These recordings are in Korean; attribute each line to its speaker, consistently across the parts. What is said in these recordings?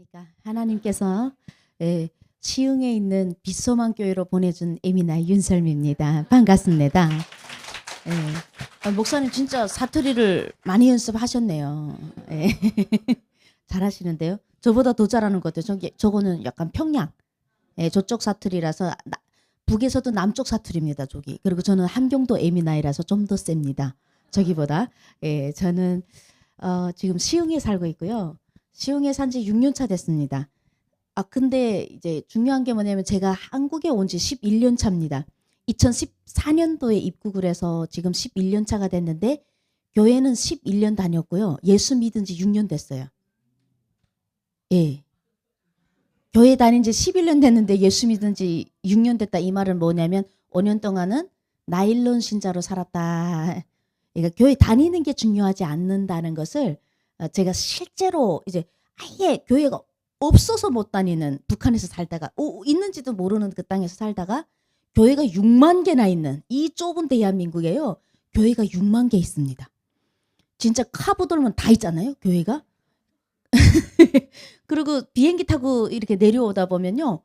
Speaker 1: 안녕하십니까. 하나님께서 예, 시흥에 있는 빛소망 교회로 보내준 에미나 윤설미입니다. 반갑습니다. 목사님 진짜 사투리를 많이 연습하셨네요. 예. 잘하시는데요. 저보다 더 잘하는 것 같아요. 저거는 약간 평양. 저쪽 사투리라서 북에서도 남쪽 사투리입니다. 저기. 그리고 저는 함경도 에미나이라서 좀 더 셉니다. 저기보다. 저는 지금 시흥에 살고 있고요. 시흥에 산 지 6년 차 됐습니다. 근데 이제 중요한 게 뭐냐면 제가 한국에 온 지 11년 차입니다. 2014년도에 입국을 해서 지금 11년 차가 됐는데 교회는 11년 다녔고요. 예수 믿은 지 6년 됐어요. 예. 교회 다닌 지 11년 됐는데 예수 믿은 지 6년 됐다. 이 말은 뭐냐면 5년 동안은 나일론 신자로 살았다. 그러니까 교회 다니는 게 중요하지 않는다는 것을 제가 실제로 이제 아예 교회가 없어서 못 다니는 북한에서 살다가 있는지도 모르는 그 땅에서 살다가 교회가 6만 개나 있는 이 좁은 대한민국에요. 교회가 6만 개 있습니다. 진짜 카브 돌면 다 있잖아요. 교회가. 그리고 비행기 타고 이렇게 내려오다 보면요.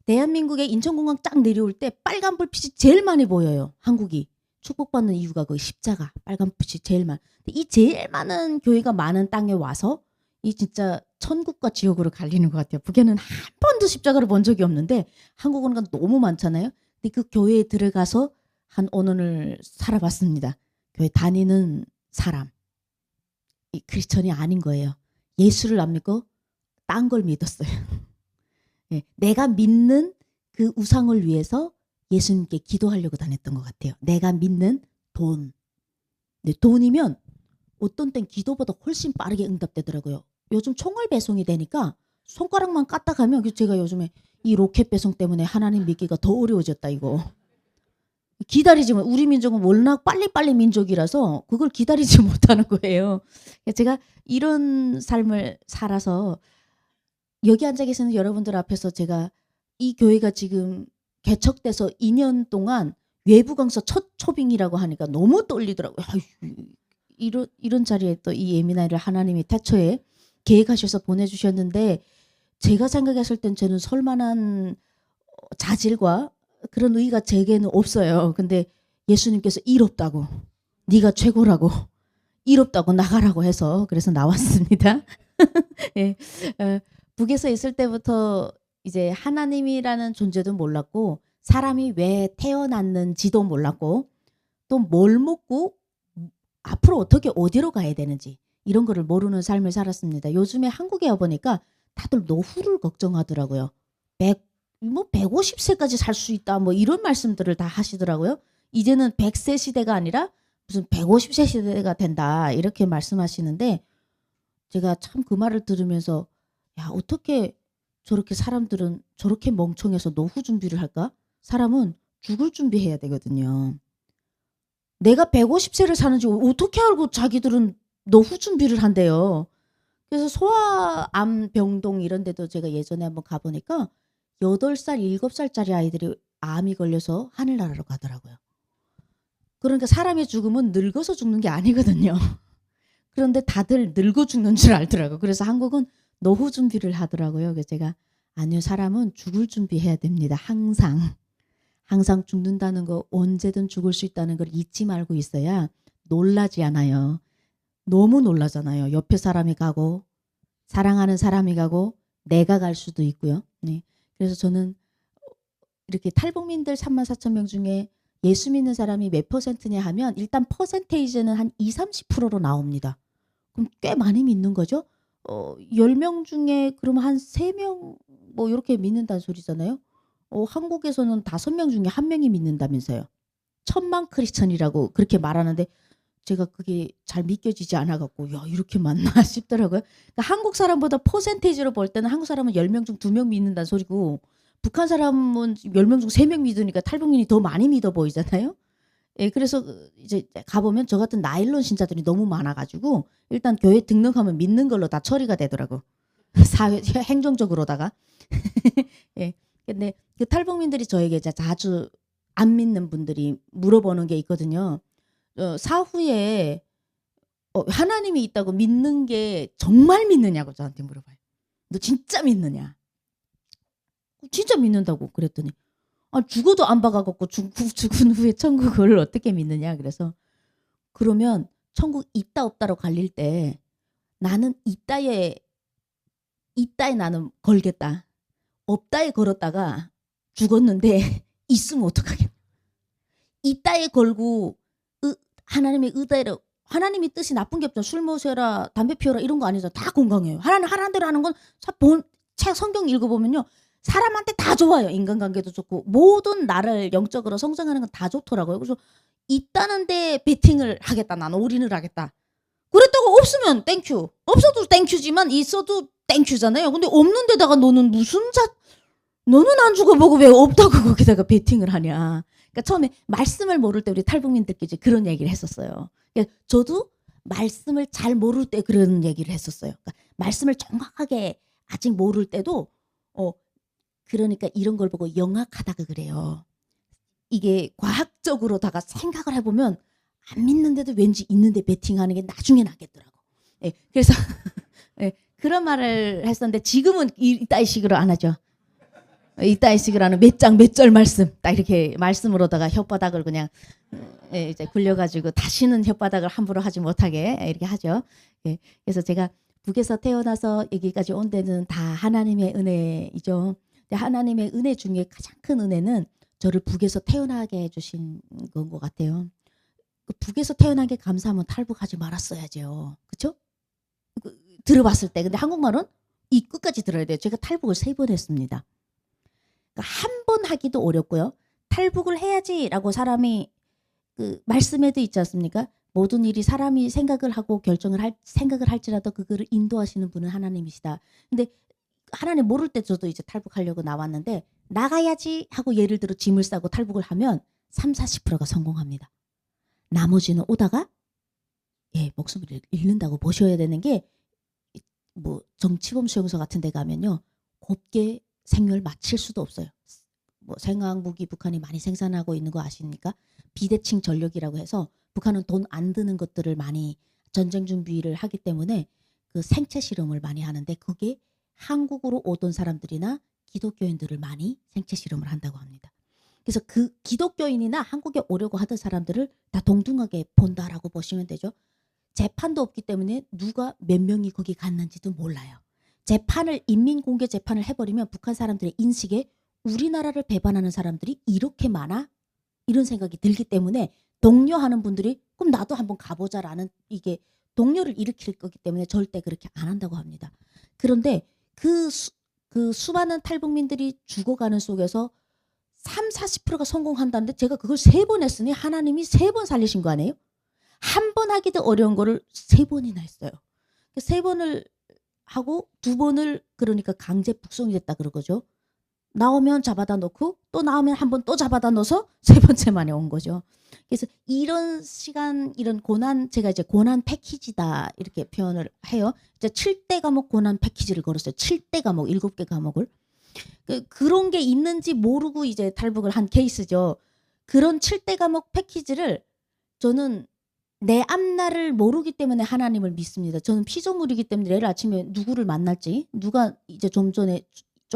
Speaker 1: 대한민국의 인천공항 쫙 내려올 때 빨간 불빛이 제일 많이 보여요. 한국이. 축복받는 이유가 그 십자가 빨간 불빛이 제일 많아. 이 제일 많은 교회가 많은 땅에 와서 이 진짜 천국과 지옥으로 갈리는 것 같아요. 북에는 한 번도 십자가를 본 적이 없는데 한국은 너무 많잖아요. 근데 그 교회에 들어가서 한 5년을 살아봤습니다. 교회 다니는 사람. 이 크리스천이 아닌 거예요. 예수를 안 믿고 딴 걸 믿었어요. 내가 믿는 그 우상을 위해서 예수님께 기도하려고 다녔던 것 같아요. 내가 믿는 돈. 근데 돈이면 어떤 땐 기도보다 훨씬 빠르게 응답되더라고요. 요즘 총알 배송이 되니까 손가락만 까딱 하면 제가 요즘에 이 로켓 배송 때문에 하나님 믿기가 더 어려워졌다 이거. 기다리지만 우리 민족은 워낙 빨리빨리 민족이라서 그걸 기다리지 못하는 거예요. 제가 이런 삶을 살아서 여기 앉아 계시는 여러분들 앞에서 제가 이 교회가 지금 개척돼서 2년 동안 외부 강사 첫 초빙이라고 하니까 너무 떨리더라고요. 이런 자리에 또 이 예민아이를 하나님이 태초에 계획하셔서 보내주셨는데 제가 생각했을 땐 저는 설만한 자질과 그런 의의가 제게는 없어요. 근데 예수님께서 일 없다고, 네가 최고라고, 일 없다고 나가라고 해서 그래서 나왔습니다. 예, 북에서 있을 때부터 이제 하나님이라는 존재도 몰랐고 사람이 왜 태어났는지도 몰랐고 또 뭘 먹고 앞으로 어떻게 어디로 가야 되는지 이런 거를 모르는 삶을 살았습니다. 요즘에 한국에 와보니까 다들 노후를 걱정하더라고요. 150세까지 살 수 있다 뭐 이런 말씀들을 다 하시더라고요. 이제는 100세 시대가 아니라 무슨 150세 시대가 된다 이렇게 말씀하시는데 제가 참 그 말을 들으면서 야 어떻게 저렇게 사람들은 저렇게 멍청해서 노후 준비를 할까? 사람은 죽을 준비해야 되거든요. 내가 150세를 사는지 어떻게 알고 자기들은 노후 준비를 한대요. 그래서 소아암 병동 이런 데도 제가 예전에 한번 가보니까 8살, 7살짜리 아이들이 암이 걸려서 하늘나라로 가더라고요. 그러니까 사람의 죽음은 늙어서 죽는 게 아니거든요. 그런데 다들 늙어 죽는 줄 알더라고요. 그래서 한국은 노후 준비를 하더라고요. 그래서 제가 아니요, 사람은 죽을 준비해야 됩니다. 항상 죽는다는 거, 언제든 죽을 수 있다는 걸 잊지 말고 있어야 놀라지 않아요. 너무 놀라잖아요. 옆에 사람이 가고 사랑하는 사람이 가고 내가 갈 수도 있고요. 네. 그래서 저는 이렇게 탈북민들 34,000명 중에 예수 믿는 사람이 몇 퍼센트냐 하면 일단 퍼센테이지는 한 20-30%로 나옵니다. 그럼 꽤 많이 믿는 거죠. 10명 중에 그러면 한 3명 뭐 이렇게 믿는다는 소리잖아요. 한국에서는 5명 중에 1명이 믿는다면서요. 1000만 크리스천이라고 그렇게 말하는데 제가 그게 잘 믿겨지지 않아갖고 야 이렇게 많나 싶더라고요. 그러니까 한국 사람보다 퍼센테이지로 볼 때는 한국 사람은 10명 중 2명 믿는다는 소리고 북한 사람은 10명 중 3명 믿으니까 탈북민이 더 많이 믿어 보이잖아요. 예, 그래서 이제 가보면 저 같은 나일론 신자들이 너무 많아가지고 일단 교회 등록하면 믿는 걸로 다 처리가 되더라고. 사회 행정적으로다가. 예. 근데 그 탈북민들이 저에게 자주 안 믿는 분들이 물어보는 게 있거든요. 사후에 하나님이 있다고 믿는 게 정말 믿느냐고 저한테 물어봐요. 너 진짜 믿느냐? 진짜 믿는다고 그랬더니 죽어도 안 박아갖고 죽은 후에 천국을 어떻게 믿느냐. 그래서 그러면 천국 있다 없다로 갈릴 때 나는 있다에 나는 걸겠다. 없다에 걸었다가 죽었는데 있으면 어떡하겠냐. 있다에 걸고 하나님의 의대로, 하나님의 뜻이 나쁜 게 없잖아. 술 마셔라, 담배 피워라 이런 거 아니잖아. 다 건강해요. 하나님 하라는 대로 하는 건 책 성경 읽어보면요. 사람한테 다 좋아요. 인간관계도 좋고 모든 나를 영적으로 성장하는 건 다 좋더라고요. 그래서 있다는데 베팅을 하겠다. 나는 올인을 하겠다. 그랬다가 없으면 땡큐. 없어도 땡큐지만 있어도 땡큐잖아요. 근데 없는 데다가 너는 너는 안 죽어보고 왜 없다고 거기다가 베팅을 하냐. 그러니까 처음에 말씀을 모를 때 우리 탈북민들끼리 이제 그런 얘기를 했었어요. 그러니까 저도 말씀을 잘 모를 때 그런 얘기를 했었어요. 그러니까 말씀을 정확하게 아직 모를 때도 그러니까 이런 걸 보고 영악하다가 그래요. 이게 과학적으로다가 생각을 해보면 안 믿는데도 왠지 있는데 베팅하는 게 나중에 나겠더라고. 예, 그래서 예, 그런 말을 했었는데 지금은 이따위 식으로 안 하죠. 이따위 식으로 하는 몇 장 몇 절 말씀 딱 이렇게 말씀으로다가 혓바닥을 그냥 이제 굴려가지고 다시는 혓바닥을 함부로 하지 못하게 이렇게 하죠. 예, 그래서 제가 북에서 태어나서 여기까지 온 데는 다 하나님의 은혜이죠. 하나님의 은혜 중에 가장 큰 은혜는 저를 북에서 태어나게 해주신 건 것 같아요. 북에서 태어난 게 감사하면 탈북하지 말았어야죠. 그렇죠? 들어봤을 때. 근데 한국말은 이 끝까지 들어야 돼요. 제가 탈북을 3번 했습니다. 그러니까 한 번 하기도 어렵고요. 탈북을 해야지라고 사람이 말씀에도 있지 않습니까? 모든 일이 사람이 생각을 하고 생각을 할지라도 그거를 인도하시는 분은 하나님이시다. 근데 하나님 모를 때 저도 이제 탈북하려고 나왔는데 나가야지 하고 예를 들어 짐을 싸고 탈북을 하면 30-40%가 성공합니다. 나머지는 오다가 목숨을 잃는다고 보셔야 되는 게 뭐 정치범 수용소 같은 데 가면요. 곱게 생을 마칠 수도 없어요. 뭐 생화학무기 북한이 많이 생산하고 있는 거 아십니까? 비대칭 전력이라고 해서 북한은 돈 안 드는 것들을 많이 전쟁 준비를 하기 때문에 그 생체 실험을 많이 하는데 그게 한국으로 오던 사람들이나 기독교인들을 많이 생체 실험을 한다고 합니다. 그래서 그 기독교인이나 한국에 오려고 하던 사람들을 다 동등하게 본다라고 보시면 되죠. 재판도 없기 때문에 누가 몇 명이 거기 갔는지도 몰라요. 재판을 인민공개 재판을 해버리면 북한 사람들의 인식에 우리나라를 배반하는 사람들이 이렇게 많아? 이런 생각이 들기 때문에 독려하는 분들이 그럼 나도 한번 가보자라는 이게 동료를 일으킬 거기 때문에 절대 그렇게 안 한다고 합니다. 그런데 그 수많은 탈북민들이 죽어가는 속에서 30-40%가 성공한다는데 제가 그걸 3번 했으니 하나님이 3번 살리신 거 아니에요? 한 번 하기도 어려운 거를 3번이나 했어요. 3번을 하고 2번을 그러니까 강제 북송이 됐다 그러죠. 나오면 잡아다 놓고 또 나오면 한 번 또 잡아다 넣어서 3번째 만에 온 거죠. 그래서 이런 시간, 이런 고난, 제가 이제 고난 패키지다 이렇게 표현을 해요. 이제 7대 과목 고난 패키지를 걸었어요. 7대 과목, 7개 과목을. 그런 게 있는지 모르고 이제 탈북을 한 케이스죠. 그런 7대 과목 패키지를 저는 내 앞날을 모르기 때문에 하나님을 믿습니다. 저는 피조물이기 때문에 내일 아침에 누구를 만날지, 누가 이제 좀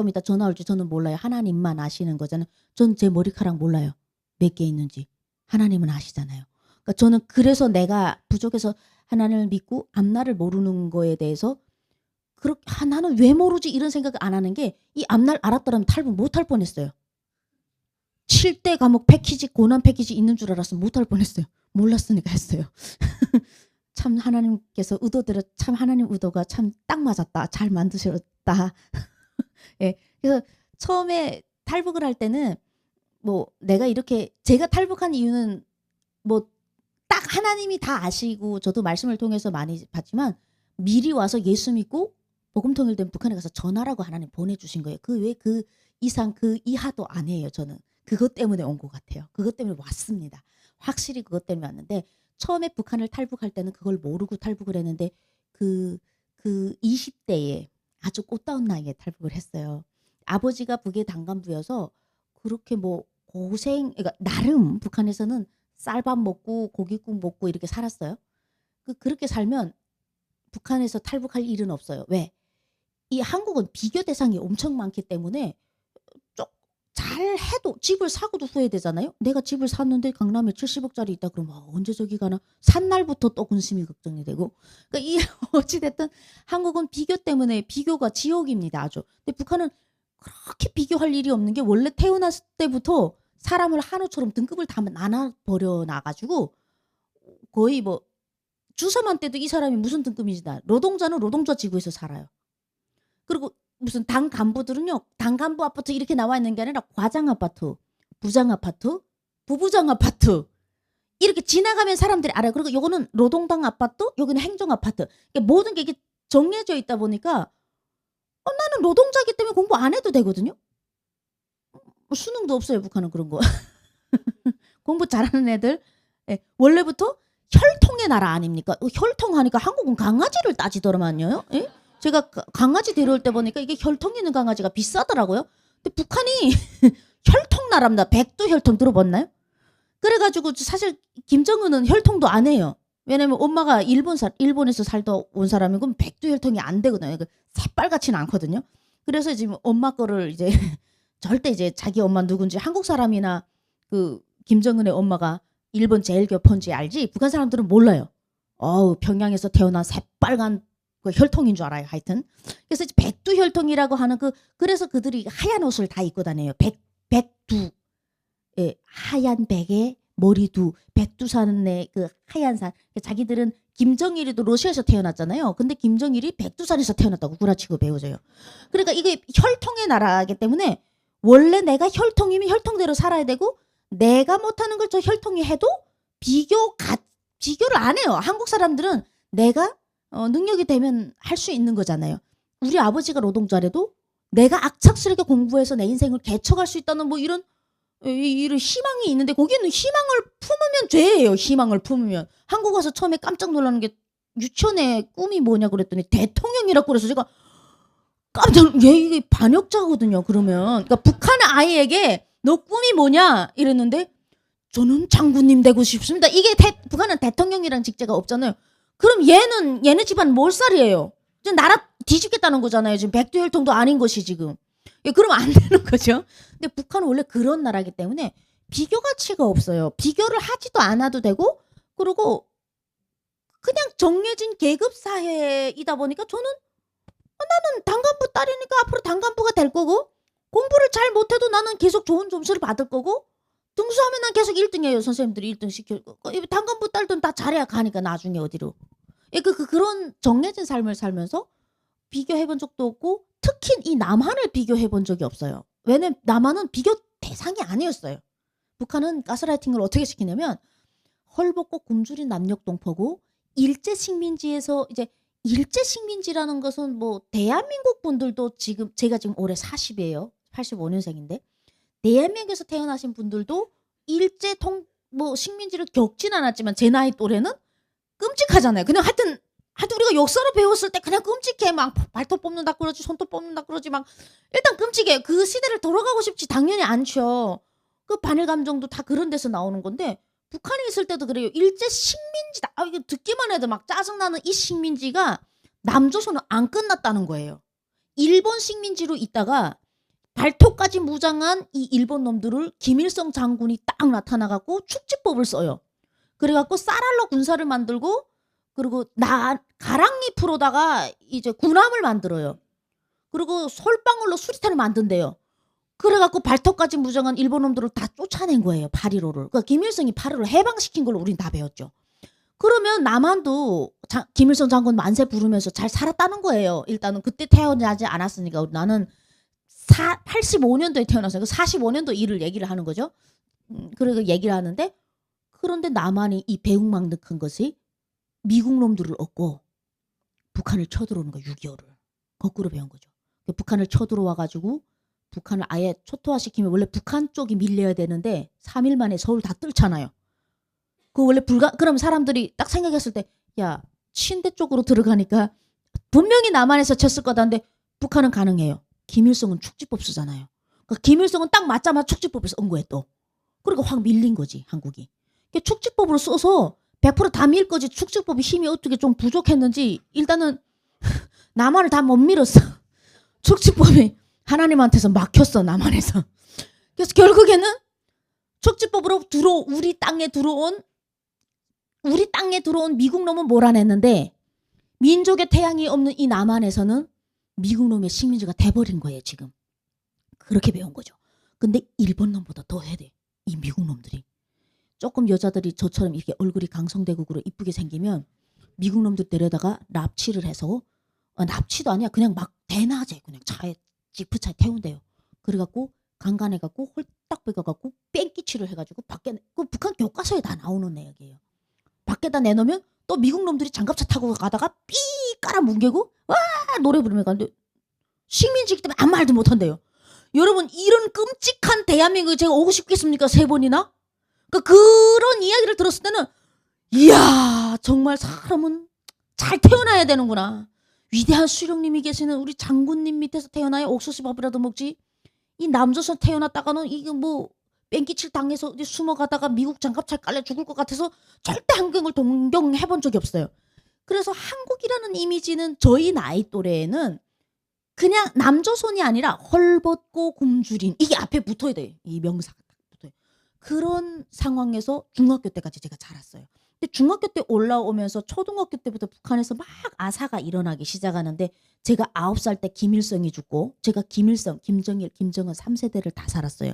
Speaker 1: 이따 전화 올지 저는 몰라요. 하나님만 아시는 거잖아요. 전 제 머리카락 몰라요. 몇 개 있는지. 하나님은 아시잖아요. 그러니까 저는 그래서 내가 부족해서 하나님을 믿고 앞날을 모르는 거에 대해서 그렇게 나는 왜 모르지 이런 생각을 안 하는 게 이 앞날 알았더라면 탈북 못할 뻔했어요. 7대 과목 패키지, 고난 패키지 있는 줄 알았으면 못할 뻔했어요. 몰랐으니까 했어요. 참 하나님께서 의도대로 참 하나님 의도가 참 딱 맞았다. 잘 만드셨다. 예. 그래서 처음에 탈북을 할 때는 뭐 내가 이렇게 제가 탈북한 이유는 뭐 딱 하나님이 다 아시고 저도 말씀을 통해서 많이 봤지만 미리 와서 예수 믿고 복음 통일된 북한에 가서 전하라고 하나님 보내주신 거예요. 그 외 그 이상 그 이하도 안 해요. 저는 그것 때문에 온 것 같아요. 그것 때문에 왔습니다. 확실히 그것 때문에 왔는데 처음에 북한을 탈북할 때는 그걸 모르고 탈북을 했는데 그 20대에 아주 꽃다운 나이에 탈북을 했어요. 아버지가 북의 당간부여서 그렇게 뭐 그러니까 나름 북한에서는 쌀밥 먹고 고깃국 먹고 이렇게 살았어요. 그렇게 살면 북한에서 탈북할 일은 없어요. 왜? 이 한국은 비교 대상이 엄청 많기 때문에 잘 해도 집을 사고도 후회되잖아요. 내가 집을 샀는데 강남에 70억짜리 있다 그러면 언제 저기 가나? 산 날부터 또 근심이 걱정이 되고. 그러니까 이 어찌됐든 한국은 비교 때문에 비교가 지옥입니다. 아주. 근데 북한은 그렇게 비교할 일이 없는 게 원래 태어났을 때부터 사람을 한우처럼 등급을 다 나눠버려 놔가지고 거의 뭐 주소만 떼도 이 사람이 무슨 등급인지 다. 노동자는 노동자 지구에서 살아요. 그리고 무슨 당 간부들은요. 당 간부 아파트 이렇게 나와 있는 게 아니라 과장 아파트, 부장 아파트, 부부장 아파트 이렇게 지나가면 사람들이 알아요. 그리고 요거는 노동당 아파트, 여기는 행정 아파트. 그러니까 모든 게 이게 정해져 있다 보니까 나는 노동자이기 때문에 공부 안 해도 되거든요. 수능도 없어요. 북한은 그런 거. 공부 잘하는 애들 원래부터 혈통의 나라 아닙니까? 혈통하니까 한국은 강아지를 따지더만요. 예? 제가 강아지 데려올 때 보니까 이게 혈통 있는 강아지가 비싸더라고요. 근데 북한이 혈통 나라입니다. 백두 혈통 들어봤나요? 그래가지고 사실 김정은은 혈통도 안 해요. 왜냐면 엄마가 일본에서 살다 온 사람이고 그럼 백두 혈통이 안 되거든요. 새빨갛지는 않거든요. 그래서 지금 엄마 거를 이제 절대 이제 자기 엄마 누군지 한국 사람이나 그 김정은의 엄마가 일본 제일 교포인지 알지 북한 사람들은 몰라요. 평양에서 태어난 새빨간 그 혈통인 줄 알아요. 하여튼 그래서 백두 혈통이라고 하는 그래서 그들이 하얀 옷을 다 입고 다녀요. 백두 하얀 백에 머리두 백두산의 그 하얀 산. 자기들은 김정일이도 러시아에서 태어났잖아요. 근데 김정일이 백두산에서 태어났다고 구라치고 배워져요. 그러니까 이게 혈통의 나라이기 때문에 원래 내가 혈통이면 혈통대로 살아야 되고 내가 못하는 걸 저 혈통이 해도 비교를 안 해요. 한국 사람들은 내가 능력이 되면 할 수 있는 거잖아요. 우리 아버지가 노동자래도 내가 악착스럽게 공부해서 내 인생을 개척할 수 있다는 뭐 이런 희망이 있는데 거기는 희망을 품으면 죄예요. 희망을 품으면. 한국 와서 처음에 깜짝 놀라는 게 유치원의 꿈이 뭐냐 그랬더니 대통령이라고 그래서 제가 이게 반역자거든요. 그러면 그러니까 북한 아이에게 너 꿈이 뭐냐 이랬는데 저는 장군님 되고 싶습니다. 이게 북한은 대통령이란 직제가 없잖아요. 그럼 얘네 집안 몰살이에요. 지금 나라 뒤집겠다는 거잖아요. 지금 백두혈통도 아닌 것이 지금. 그러면 안 되는 거죠. 근데 북한은 원래 그런 나라이기 때문에 비교 가치가 없어요. 비교를 하지도 않아도 되고 그리고 그냥 정해진 계급 사회이다 보니까 나는 당간부 딸이니까 앞으로 당간부가 될 거고 공부를 잘 못해도 나는 계속 좋은 점수를 받을 거고 등수하면 난 계속 1등이에요. 선생님들이 1등 시키고 당간부 딸들은 다 잘해야 가니까 나중에 어디로. 그런 정해진 삶을 살면서 비교해본 적도 없고 특히 이 남한을 비교해본 적이 없어요. 왜냐면 남한은 비교 대상이 아니었어요. 북한은 가스라이팅을 어떻게 시키냐면 헐벗고 굶주린 남녘동포고 일제식민지에서 이제 일제식민지라는 것은 뭐 대한민국 분들도 제가 지금 올해 40이에요. 85년생인데 대한민국에서 태어나신 분들도 식민지를 겪진 않았지만 제 나이 또래는 끔찍하잖아요. 그냥 하여튼 우리가 역사를 배웠을 때 그냥 끔찍해. 막 발톱 뽑는다 그러지 손톱 뽑는다 그러지 막 일단 끔찍해. 그 시대를 돌아가고 싶지 당연히 않죠. 그 반일 감정도 다 그런 데서 나오는 건데 북한에 있을 때도 그래요. 일제 식민지다. 이거 듣기만 해도 막 짜증나는 이 식민지가 남조선은 안 끝났다는 거예요. 일본 식민지로 있다가 발톱까지 무장한 이 일본 놈들을 김일성 장군이 딱 나타나갖고 축지법을 써요. 그래갖고 쌀알로 군사를 만들고 그리고 가랑잎으로다가 이제 군함을 만들어요. 그리고 솔방울로 수리탄을 만든대요. 그래갖고 발톱까지 무장한 일본 놈들을 다 쫓아낸 거예요. 8.15를. 그러니까 김일성이 8.15를 해방시킨 걸로 우린 다 배웠죠. 그러면 남한도 김일성 장군 만세 부르면서 잘 살았다는 거예요. 일단은 그때 태어나지 않았으니까 나는 85년도에 태어났어요. 45년도 일을 얘기를 하는 거죠. 그리고 얘기를 하는데 그런데 남한이 이 배웅망덕한 것이 미국 놈들을 얻고 북한을 쳐들어오는 거예요. 6.25를. 거꾸로 배운 거죠. 북한을 쳐들어와가지고 북한을 아예 초토화시키면 원래 북한 쪽이 밀려야 되는데 3일 만에 서울 다 뚫잖아요. 원래 그럼 사람들이 딱 생각했을 때 야 친대 쪽으로 들어가니까 분명히 남한에서 쳤을 거다는데 북한은 가능해요. 김일성은 축지법 쓰잖아요. 그러니까 김일성은 딱 맞자마자 축지법을 쓴 거예요 또. 그러니까 확 밀린 거지 한국이. 축지법으로 써서 100%다 밀 거지. 축지법이 힘이 어떻게 좀 부족했는지 일단은 남한을 다 못 밀었어. 축지법이 하나님한테서 막혔어, 남한에서. 그래서 결국에는 축지법으로 우리 땅에 들어온 미국 놈은 몰아냈는데 민족의 태양이 없는 이 남한에서는 미국 놈의 식민지가 돼버린 거예요, 지금. 그렇게 배운 거죠. 근데 일본 놈보다 더 해야 돼, 이 미국 놈들이. 조금 여자들이 저처럼 이렇게 얼굴이 강성대국으로 이쁘게 생기면 미국 놈들 데려다가 납치를 해서, 납치도 아니야, 그냥 막 대낮에 그냥 지프차에 태운대요. 그래갖고 강간해갖고 홀딱 베겨갖고 뺑기치를 해가지고 밖에, 그 북한 교과서에 다 나오는 내용이에요. 밖에다 내놓으면 또 미국 놈들이 장갑차 타고 가다가 삐 깔아 뭉개고 와 노래 부르면 가는데 식민지기 때문에 아무 말도 못한대요. 여러분, 이런 끔찍한 대한민국에 제가 오고 싶겠습니까? 3번이나? 그러니까 그런 이야기를 들었을 때는 이야, 정말 사람은 잘 태어나야 되는구나. 위대한 수령님이 계시는 우리 장군님 밑에서 태어나야 옥수수밥이라도 먹지. 이 남조선 태어났다가는 이게 뭐 뺑기칠 당해서 이제 숨어가다가 미국 장갑차에 깔려 죽을 것 같아서 절대 한국을 동경해본 적이 없어요. 그래서 한국이라는 이미지는 저희 나이 또래에는 그냥 남조선이 아니라 헐벗고 굶주린, 이게 앞에 붙어야 돼요. 이 명사가 딱 붙어요. 그런 상황에서 중학교 때까지 제가 자랐어요. 근데 중학교 때 올라오면서 초등학교 때부터 북한에서 막 아사가 일어나기 시작하는데, 제가 9살 때 김일성이 죽고, 제가 김일성, 김정일, 김정은 3세대를 다 살았어요.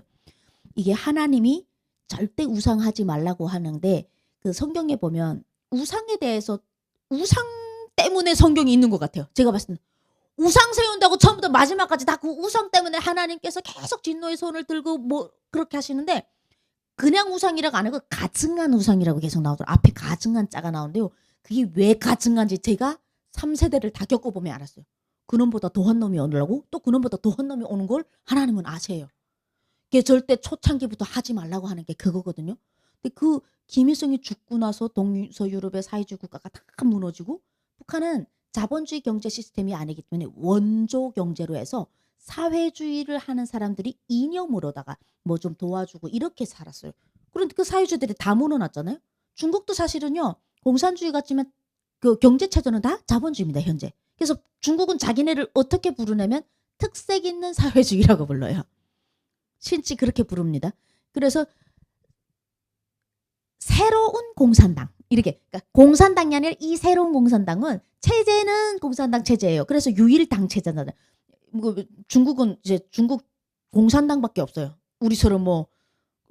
Speaker 1: 이게 하나님이 절대 우상하지 말라고 하는데, 그 성경에 보면 우상에 대해서, 우상 때문에 성경이 있는 것 같아요. 제가 봤을 때는 우상 세운다고 처음부터 마지막까지 다 그 우상 때문에 하나님께서 계속 진노의 손을 들고 뭐 그렇게 하시는데, 그냥 우상이라고 안 하고 가증한 우상이라고 계속 나오더라고요. 앞에 가증한 자가 나오는데요. 그게 왜 가증한지 제가 3세대를 다 겪어보면 알았어요. 그놈보다 더한 놈이 오려고 또 그놈보다 더한 놈이 오는 걸 하나님은 아세요. 그게 절대 초창기부터 하지 말라고 하는 게 그거거든요. 근데 그 김일성이 죽고 나서 동서유럽의 사회주의 국가가 다 무너지고, 북한은 자본주의 경제 시스템이 아니기 때문에 원조 경제로 해서 사회주의를 하는 사람들이 이념으로다가 뭐 좀 도와주고 이렇게 살았어요. 그런데 그 사회주의들이 다 무너났잖아요. 중국도 사실은요, 공산주의 같지만 그 경제 체제는 다 자본주의입니다, 현재. 그래서 중국은 자기네를 어떻게 부르냐면 특색 있는 사회주의라고 불러요. 신치 그렇게 부릅니다. 그래서 새로운 공산당, 이렇게, 그러니까 공산당이 아니라 이 새로운 공산당은 체제는 공산당 체제예요. 그래서 유일당 체제잖아요. 뭐 중국은 이제 중국 공산당밖에 없어요. 우리처럼 뭐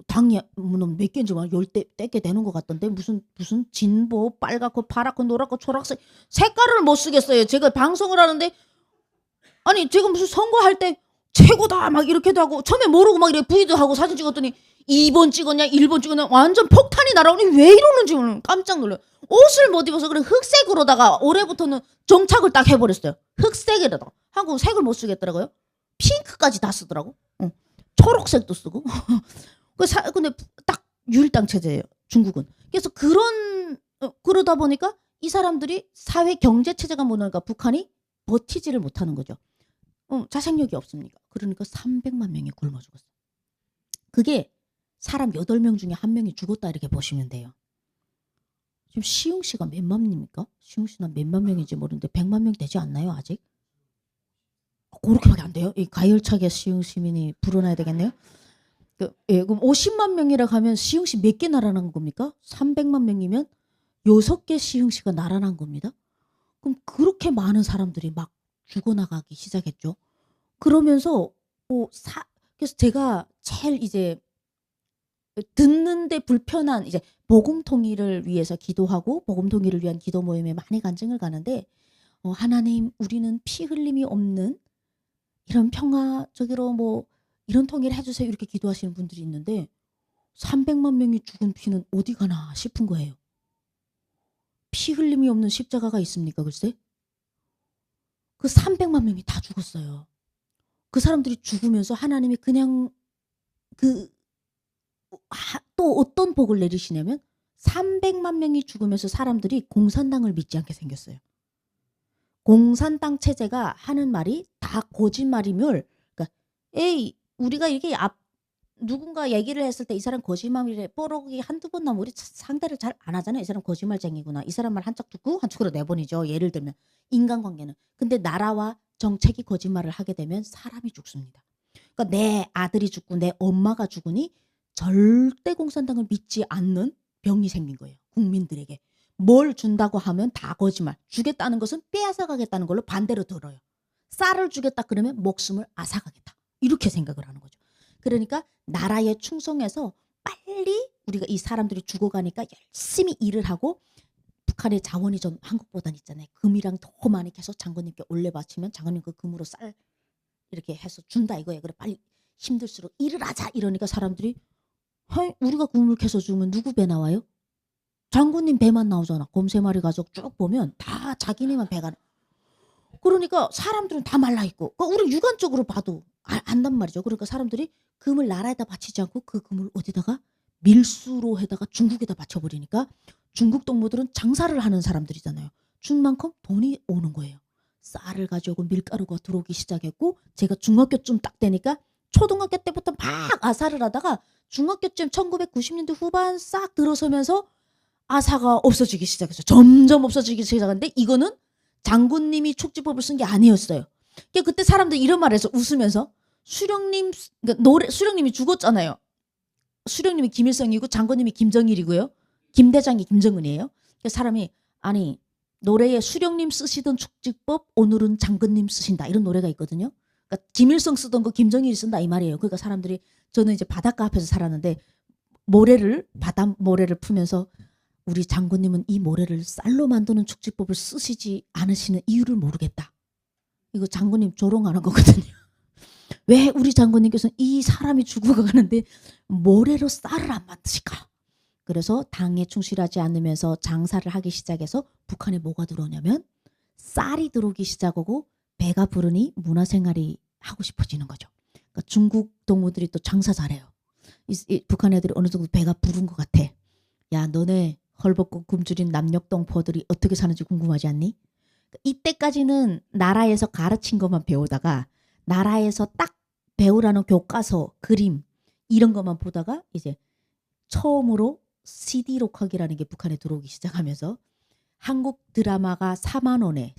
Speaker 1: 당이 몇 개인지 막 10개 되는 것 같던데, 무슨 진보, 빨갛고 파랗고 노랗고 초록색 색깔을 못 쓰겠어요. 제가 방송을 하는데, 아니 제가 무슨 선거할 때 최고다 막 이렇게도 하고, 처음에 모르고 막 이렇게 부의도 하고 사진 찍었더니 2번 찍었냐 1번 찍었냐 완전 폭탄이 날아오니 왜 이러는지 오늘 깜짝 놀라요. 옷을 못 입어서 그래 흑색으로다가 올해부터는 정착을 딱 해버렸어요. 흑색에다가 한국 색을 못 쓰겠더라고요. 핑크까지 다 쓰더라고. 초록색도 쓰고. 근데 딱 유일당 체제예요, 중국은. 그래서 그러다 보니까 이 사람들이 사회 경제 체제가 무너니까 북한이 버티지를 못하는 거죠. 자생력이 없습니까? 그러니까 300만 명이 굶어 죽었어요. 그게 사람 8명 중에 1명이 죽었다 이렇게 보시면 돼요. 지금 시흥 씨가 몇만 명입니까? 시흥 씨는 몇만 명인지 모르는데 100만 명 되지 않나요, 아직? 그렇게밖에 안 돼요? 이 가열차게 시흥 시민이 불어나야 되겠네요. 그럼 50만 명이라고 하면 시흥 씨 몇 개 날아난 겁니까? 300만 명이면 6개 시흥 씨가 날아난 겁니다. 그럼 그렇게 많은 사람들이 막 죽어나가기 시작했죠. 그러면서 그래서 제가 제일 이제 듣는데 불편한, 이제 복음 통일을 위해서 기도하고 복음 통일을 위한 기도 모임에 많이 간증을 가는데, 하나님, 우리는 피 흘림이 없는 이런 평화, 저기로 뭐 이런 통일을 해주세요 이렇게 기도하시는 분들이 있는데, 300만 명이 죽은 피는 어디 가나 싶은 거예요. 피 흘림이 없는 십자가가 있습니까? 글쎄. 그 300만 명이 다 죽었어요. 그 사람들이 죽으면서 하나님이 그냥 또 어떤 복을 내리시냐면 300만 명이 죽으면서 사람들이 공산당을 믿지 않게 생겼어요. 공산당 체제가 하는 말이 다 거짓말이면, 그러니까 우리가 이게 누군가 얘기를 했을 때 이 사람 거짓말이래 뽀록이 한두 번 나면 우리 상대를 잘 안 하잖아요. 이 사람 거짓말쟁이구나. 이 사람 말 한짝 듣고 한쪽으로 내보내죠. 예를 들면 인간관계는. 근데 나라와 정책이 거짓말을 하게 되면 사람이 죽습니다. 그러니까 내 아들이 죽고 내 엄마가 죽으니 절대 공산당을 믿지 않는 병이 생긴 거예요. 국민들에게. 뭘 준다고 하면 다 거짓말. 주겠다는 것은 빼앗아가겠다는 걸로 반대로 들어요. 쌀을 주겠다 그러면 목숨을 앗아가겠다. 이렇게 생각을 하는 거죠. 그러니까 나라에 충성해서 빨리 우리가 이 사람들이 죽어가니까 열심히 일을 하고 북한의 자원이 좀 한국보다는 있잖아요. 금이랑 더 많이 계속 장군님께 올려 바치면 장군님 그 금으로 쌀 이렇게 해서 준다 이거예요. 그래 빨리 힘들수록 일을 하자 이러니까 사람들이 우리가 금을 캐서 주면 누구 배 나와요? 장군님 배만 나오잖아. 곰 3마리 가족 쭉 보면 다 자기네만 배가. 그러니까 사람들은 다 말라있고 우리 육안적으로 봐도 안단 말이죠. 그러니까 사람들이 금을 나라에다 바치지 않고 그 금을 어디다가 밀수로 해다가 중국에다 바쳐버리니까 중국 동무들은 장사를 하는 사람들이잖아요. 준 만큼 돈이 오는 거예요. 쌀을 가져오고 밀가루가 들어오기 시작했고 제가 중학교쯤 딱 되니까 초등학교 때부터 막 아사를 하다가 중학교쯤 1990년대 후반 싹 들어서면서 아사가 없어지기 시작했어요. 점점 없어지기 시작하는데 이거는 장군님이 축지법을 쓴 게 아니었어요. 그러니까 그때 사람들이 이런 말을 해서 웃으면서 수령님이 죽었잖아요. 수령님이 김일성이고 장군님이 김정일이고요. 김대장이 김정은이에요. 그러니까 사람이 아니 노래에 수령님 쓰시던 축지법 오늘은 장군님 쓰신다 이런 노래가 있거든요. 그러니까 김일성 쓰던 거 김정일이 쓴다 이 말이에요. 그러니까 사람들이 저는 이제 바닷가 앞에서 살았는데 바다 모래를 풀면서 우리 장군님은 이 모래를 쌀로 만드는 축지법을 쓰시지 않으시는 이유를 모르겠다. 이거 장군님 조롱하는 거거든요. 왜 우리 장군님께서는 이 사람이 죽어가는데 모래로 쌀을 안 만드실까? 그래서 당에 충실하지 않으면서 장사를 하기 시작해서 북한에 뭐가 들어오냐면 쌀이 들어오기 시작하고 배가 부르니 문화생활이 하고 싶어지는 거죠. 그러니까 중국 동무들이 또 장사 잘해요. 북한 애들이 어느 정도 배가 부른 것 같아. 야 너네 헐벗고 굶주린 남녘동포들이 어떻게 사는지 궁금하지 않니? 이때까지는 나라에서 가르친 것만 배우다가 나라에서 딱 배우라는 교과서, 그림 이런 것만 보다가 이제 처음으로 CD 녹화기라는 게 북한에 들어오기 시작하면서 한국 드라마가 4만 원에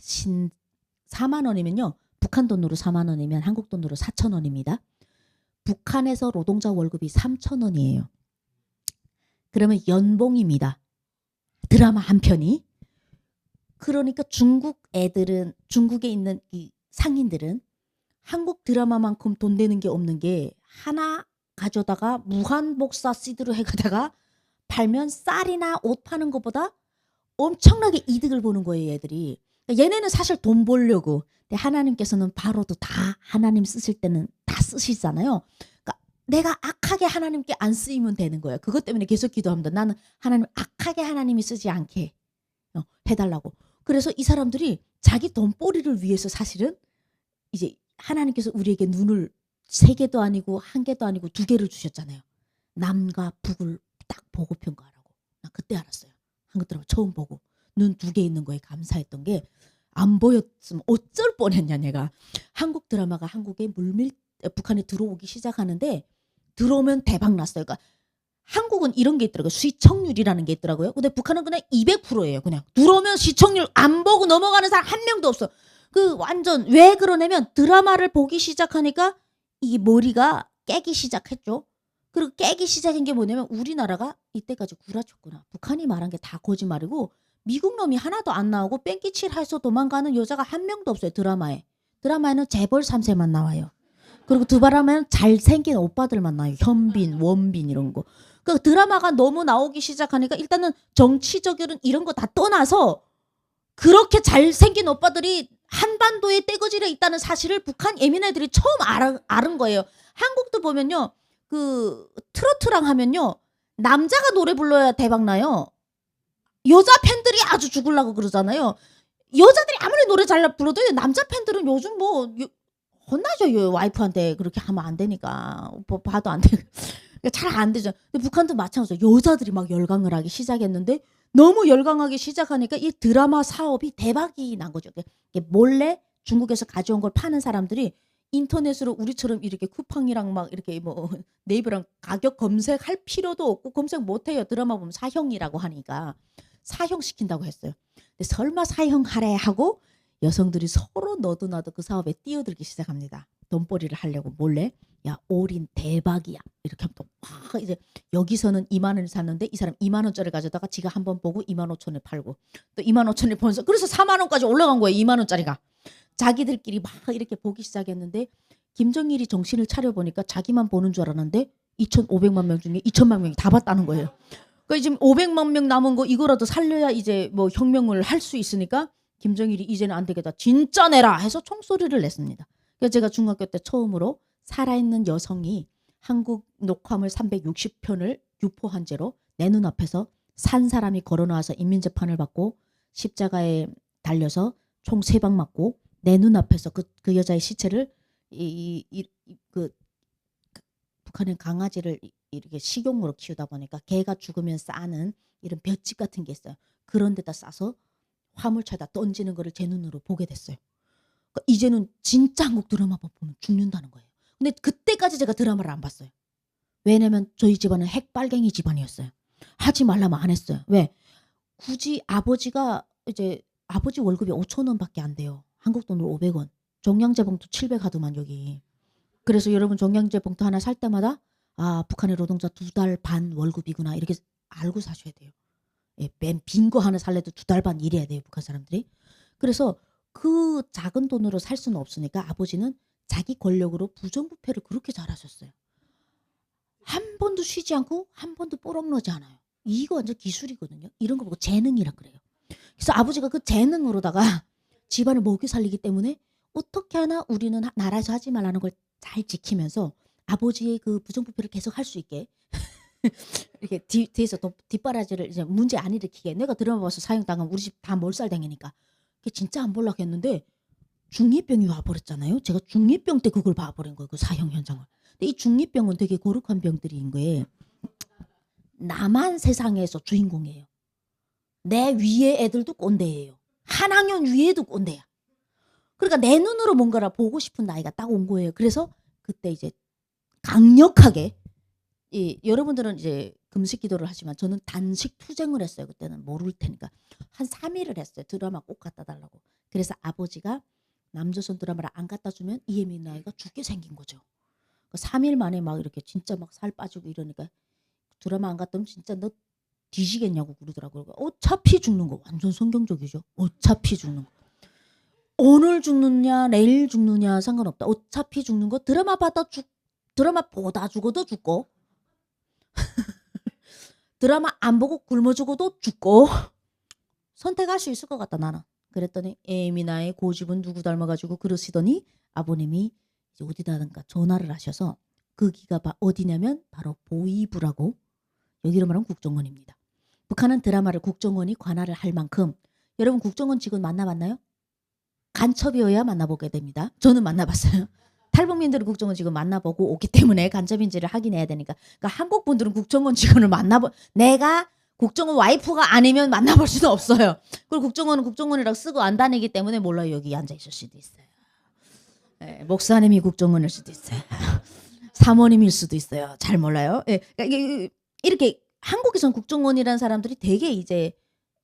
Speaker 1: 4만 원이면요. 북한 돈으로 4만 원이면 한국 돈으로 4천 원입니다. 북한에서 노동자 월급이 3천 원이에요. 그러면 연봉입니다. 드라마 한 편이. 그러니까 중국에 있는 이 상인들은 한국 드라마만큼 돈 되는 게 없는 게 하나 가져다가 무한복사 CD로 해가다가 팔면 쌀이나 옷 파는 것보다 엄청나게 이득을 보는 거예요 얘들이. 그러니까 얘네는 사실 돈 벌려고. 근데 하나님께서는 바로도 다 하나님 쓰실 때는 다 쓰시잖아요. 그러니까 내가 악하게 하나님께 안 쓰이면 되는 거예요. 그것 때문에 계속 기도합니다. 나는 하나님 악하게 하나님이 쓰지 않게 해달라고. 그래서 이 사람들이 자기 돈벌이를 위해서 사실은 이제 하나님께서 우리에게 눈을 3개도 아니고 1개도 아니고 2개를 주셨잖아요. 남과 북을 딱 보고 평가하라고. 나 그때 알았어요. 한국 드라마 처음 보고 눈 2개 있는 거에 감사했던 게 안 보였으면 어쩔 뻔했냐 내가. 한국 드라마가 북한에 들어오기 시작하는데 들어오면 대박 났어요. 그러니까 한국은 이런 게 있더라고요. 시청률이라는 게 있더라고요. 근데 북한은 그냥 200%예요. 그냥 들어오면 시청률 안 보고 넘어가는 사람 한 명도 없어. 그 완전 왜 그러냐면 드라마를 보기 시작하니까 이 머리가 깨기 시작했죠. 그리고 깨기 시작한 게 뭐냐면 우리나라가 이때까지 구라쳤구나. 북한이 말한 게 다 거짓말이고 미국 놈이 하나도 안 나오고 뺑기칠 해서 도망가는 여자가 한 명도 없어요. 드라마에. 드라마에는 재벌 3세만 나와요. 그리고 드라마에는 잘생긴 오빠들만 나와요. 현빈, 원빈 이런 거. 그 드라마가 너무 나오기 시작하니까 일단은 정치적인 이런 거 다 떠나서 그렇게 잘생긴 오빠들이 한반도에 떼거지에 있다는 사실을 북한 예민애들이 처음 알은 거예요. 한국도 보면요. 그 트로트랑 하면요. 남자가 노래 불러야 대박 나요. 여자 팬들이 아주 죽으려고 그러잖아요. 여자들이 아무리 노래 잘 불러도 남자 팬들은 요즘 뭐 혼나죠. 와이프한테 그렇게 하면 안 되니까. 봐도 안 돼. 잘 안 되죠. 근데 북한도 마찬가지죠. 여자들이 막 열광을 하기 시작했는데 너무 열광하기 시작하니까 이 드라마 사업이 대박이 난 거죠. 몰래 중국에서 가져온 걸 파는 사람들이 인터넷으로 우리처럼 이렇게 쿠팡이랑 막 이렇게 뭐 네이버랑 가격 검색할 필요도 없고 검색 못 해요. 드라마 보면 사형이라고 하니까 사형 시킨다고 했어요. 근데 설마 사형하래 하고 여성들이 서로 너도 나도 그 사업에 뛰어들기 시작합니다. 돈벌이를 하려고 몰래. 야, 올인 대박이야. 이렇게 하면 또 막 이제 여기서는 2만 원을 샀는데 이 사람 2만 원짜리 가져다가 지가 한 번 보고 2만 5천 원에 팔고 또 2만 5천 원에 번서 그래서 4만 원까지 올라간 거예요. 2만 원짜리가. 자기들끼리 막 이렇게 보기 시작했는데 김정일이 정신을 차려보니까 자기만 보는 줄 알았는데 2,500만 명 중에 2천만 명이 다 봤다는 거예요. 그러니까 지금 500만 명 남은 거 이거라도 살려야 이제 뭐 혁명을 할 수 있으니까 김정일이 이제는 안 되겠다. 진짜 내라 해서 총소리를 냈습니다. 그래서 제가 중학교 때 처음으로 살아있는 여성이 한국 녹화물 360편을 유포한 죄로 내 눈앞에서 산 사람이 걸어나와서 인민재판을 받고 십자가에 달려서 총 3방 맞고 내 눈앞에서 그 여자의 시체를 그 북한은 강아지를 이렇게 식용으로 키우다 보니까 개가 죽으면 싸는 이런 볏짚 같은 게 있어요. 그런 데다 싸서 화물차에다 던지는 거를 제 눈으로 보게 됐어요. 그러니까 이제는 진짜 한국 드라마 보면 죽는다는 거예요. 근데 그때까지 제가 드라마를 안 봤어요. 왜냐면 저희 집안은 핵빨갱이 집안이었어요. 하지 말라면 안 했어요. 왜? 굳이 아버지가 이제 아버지 월급이 5천 원밖에 안 돼요. 한국 돈으로 500원. 종량제 봉투 700 하더만 여기. 그래서 여러분 종량제 봉투 하나 살 때마다 아 북한의 노동자 2달 반 월급이구나 이렇게 알고 사셔야 돼요. 예, 맨 빈 거 하나 살래도 2달 반 일해야 돼요 북한 사람들이. 그래서 그 작은 돈으로 살 수는 없으니까 아버지는 자기 권력으로 부정부패를 그렇게 잘하셨어요. 한 번도 쉬지 않고 한 번도 뽀록너지 않아요. 이거 완전 기술이거든요. 이런 거 보고 재능이라 그래요. 그래서 아버지가 그 재능으로다가 집안을 먹여 살리기 때문에 어떻게 하나 우리는 나라에서 하지 말라는 걸 잘 지키면서 아버지의 그 부정부패를 계속 할 수 있게 이렇게 뒤에서 뒷바라지를 이제 문제 안 일으키게 내가 드라마 봐서 사형당하면 우리 집 다 몰살당하니까 그게 진짜 안 보려고 했는데 중2병이 와버렸잖아요. 제가 중2병 때 그걸 봐버린 거예요. 그 사형 현장을. 근데 이 중2병은 되게 거룩한 병들인 거예요. 나만 세상에서 주인공이에요. 내 위에 애들도 꼰대예요. 한 학년 위에도 꼰대야. 그러니까 내 눈으로 뭔가를 보고 싶은 나이가 딱 온 거예요. 그래서 그때 이제 강력하게 여러분들은 이제 금식 기도를 하지만 저는 단식 투쟁을 했어요. 그때는 모를 테니까 한 3일을 했어요. 드라마 꼭 갖다 달라고. 그래서 아버지가 남조선 드라마를 안 갖다 주면 이혜민 나이가 죽게 생긴 거죠. 3일 만에 막 이렇게 진짜 막 살 빠지고 이러니까 드라마 안 갔다 오면 진짜 너 뒤지겠냐고 그러더라고요. 어차피 죽는 거 완전 성경적이죠. 어차피 죽는 거. 오늘 죽느냐 내일 죽느냐 상관없다. 어차피 죽는 거 드라마 보다 죽어도 죽고 드라마 안 보고 굶어 죽어도 죽고 선택할 수 있을 것 같다 나는. 그랬더니 에미나의 고집은 누구 닮아가지고 그러시더니 아버님이 이제 어디다든가 전화를 하셔서 거기가 어디냐면 바로 보이부라고 여기로 말하면 국정원입니다. 북한은 드라마를 국정원이 관할을 할 만큼 여러분 국정원 직원 만나봤나요? 간첩이어야 만나보게 됩니다. 저는 만나봤어요. 탈북민들은 국정원 직원 만나보고 오기 때문에 간첩인지를 확인해야 되니까. 그러니까 한국 분들은 국정원 직원을 내가 국정원 와이프가 아니면 만나볼 수는 없어요. 그리고 국정원은 국정원이라고 쓰고 안 다니기 때문에 몰라요. 여기 앉아 있을 수도 있어요. 네, 목사님이 국정원일 수도 있어요. 사모님일 수도 있어요. 잘 몰라요. 네, 그러니까 이렇게 한국에서는 국정원이라는 사람들이 되게 이제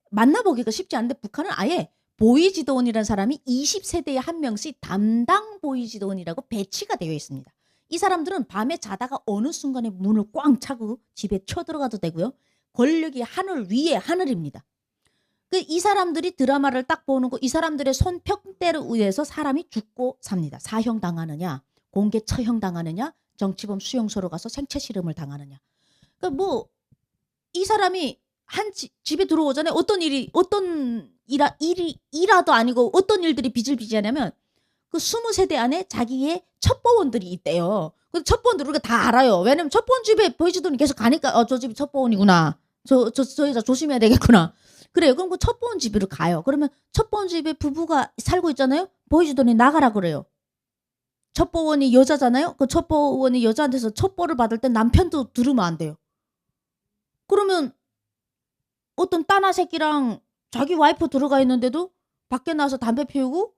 Speaker 1: 만나보기가 쉽지 않은데 북한은 아예 보이지도원이라는 사람이 20세대에 한 명씩 담당 보이지도원이라고 배치가 되어 있습니다. 이 사람들은 밤에 자다가 어느 순간에 문을 꽝 차고 집에 쳐들어가도 되고요. 권력이 하늘 위에 하늘입니다. 이 사람들이 드라마를 딱 보는 거 이 사람들의 손평대로 의해서 사람이 죽고 삽니다. 사형 당하느냐 공개 처형 당하느냐 정치범 수용소로 가서 생체 실험을 당하느냐. 그러니까 뭐 이 사람이 집에 들어오잖아요. 어떤 일이라도 아니고 어떤 일들이 비질비질하냐면 그 20세대 안에 자기의 첩보원들이 있대요. 그 첩보원들 우리가 다 알아요. 왜냐면 첩보원 집에 보이지도는 계속 가니까 저 집이 첩보원이구나. 저 여자 조심해야 되겠구나. 그래요. 그럼 그 첩보원 집으로 가요. 그러면 첩보원 집에 부부가 살고 있잖아요. 보이지도니 나가라 그래요. 첩보원이 여자잖아요. 그 첩보원이 여자한테서 첩보를 받을 때 남편도 들으면 안 돼요. 그러면 어떤 따나 새끼랑 자기 와이프 들어가 있는데도 밖에 나와서 담배 피우고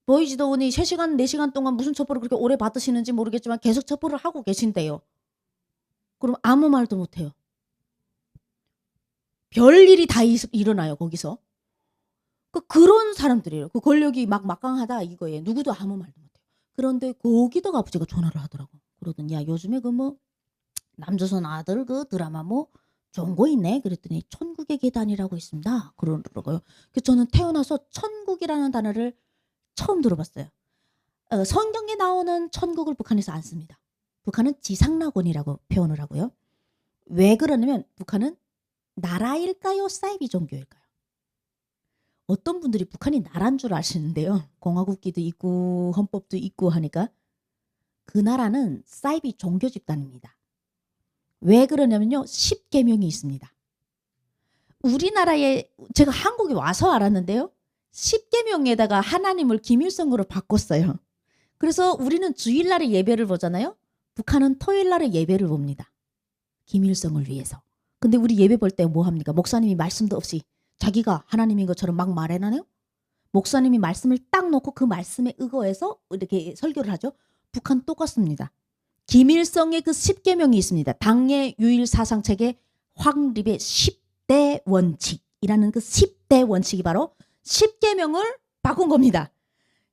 Speaker 1: 보이지도원이 3시간 4시간 동안 무슨 첩보를 그렇게 오래 받으시는지 모르겠지만 계속 첩보를 하고 계신대요. 그럼 아무 말도 못해요. 별일이 다 일어나요 거기서. 그런 사람들이에요. 그 권력이 막 막강하다 이거예요. 누구도 아무 말도 못해요. 그런데 거기다가 아버지가 전화를 하더라고. 그러더니 야 요즘에 그 뭐 남조선 아들 그 드라마 뭐 좋은 거 있네. 그랬더니 천국의 계단이라고 있습니다. 그러더라고요. 그 저는 태어나서 천국이라는 단어를 처음 들어봤어요. 성경에 나오는 천국을 북한에서 안 씁니다. 북한은 지상낙원이라고 표현을 하고요. 왜 그러냐면 북한은 나라일까요? 사이비 종교일까요? 어떤 분들이 북한이 나라인 줄 아시는데요. 공화국기도 있고 헌법도 있고 하니까 그 나라는 사이비 종교 집단입니다. 왜 그러냐면요. 10계명이 있습니다. 우리나라에 제가 한국에 와서 알았는데요. 10계명에다가 하나님을 김일성으로 바꿨어요. 그래서 우리는 주일날에 예배를 보잖아요. 북한은 토요일날에 예배를 봅니다. 김일성을 위해서. 근데 우리 예배 볼 때 뭐 합니까? 목사님이 말씀도 없이 자기가 하나님인 것처럼 막 말해나요? 목사님이 말씀을 딱 놓고 그 말씀에 의거해서 이렇게 설교를 하죠. 북한 똑같습니다. 김일성의 그 10계명이 있습니다. 당의 유일 사상책의 황립의 10대 원칙이라는 그 10대 원칙이 바로 10계명을 바꾼 겁니다.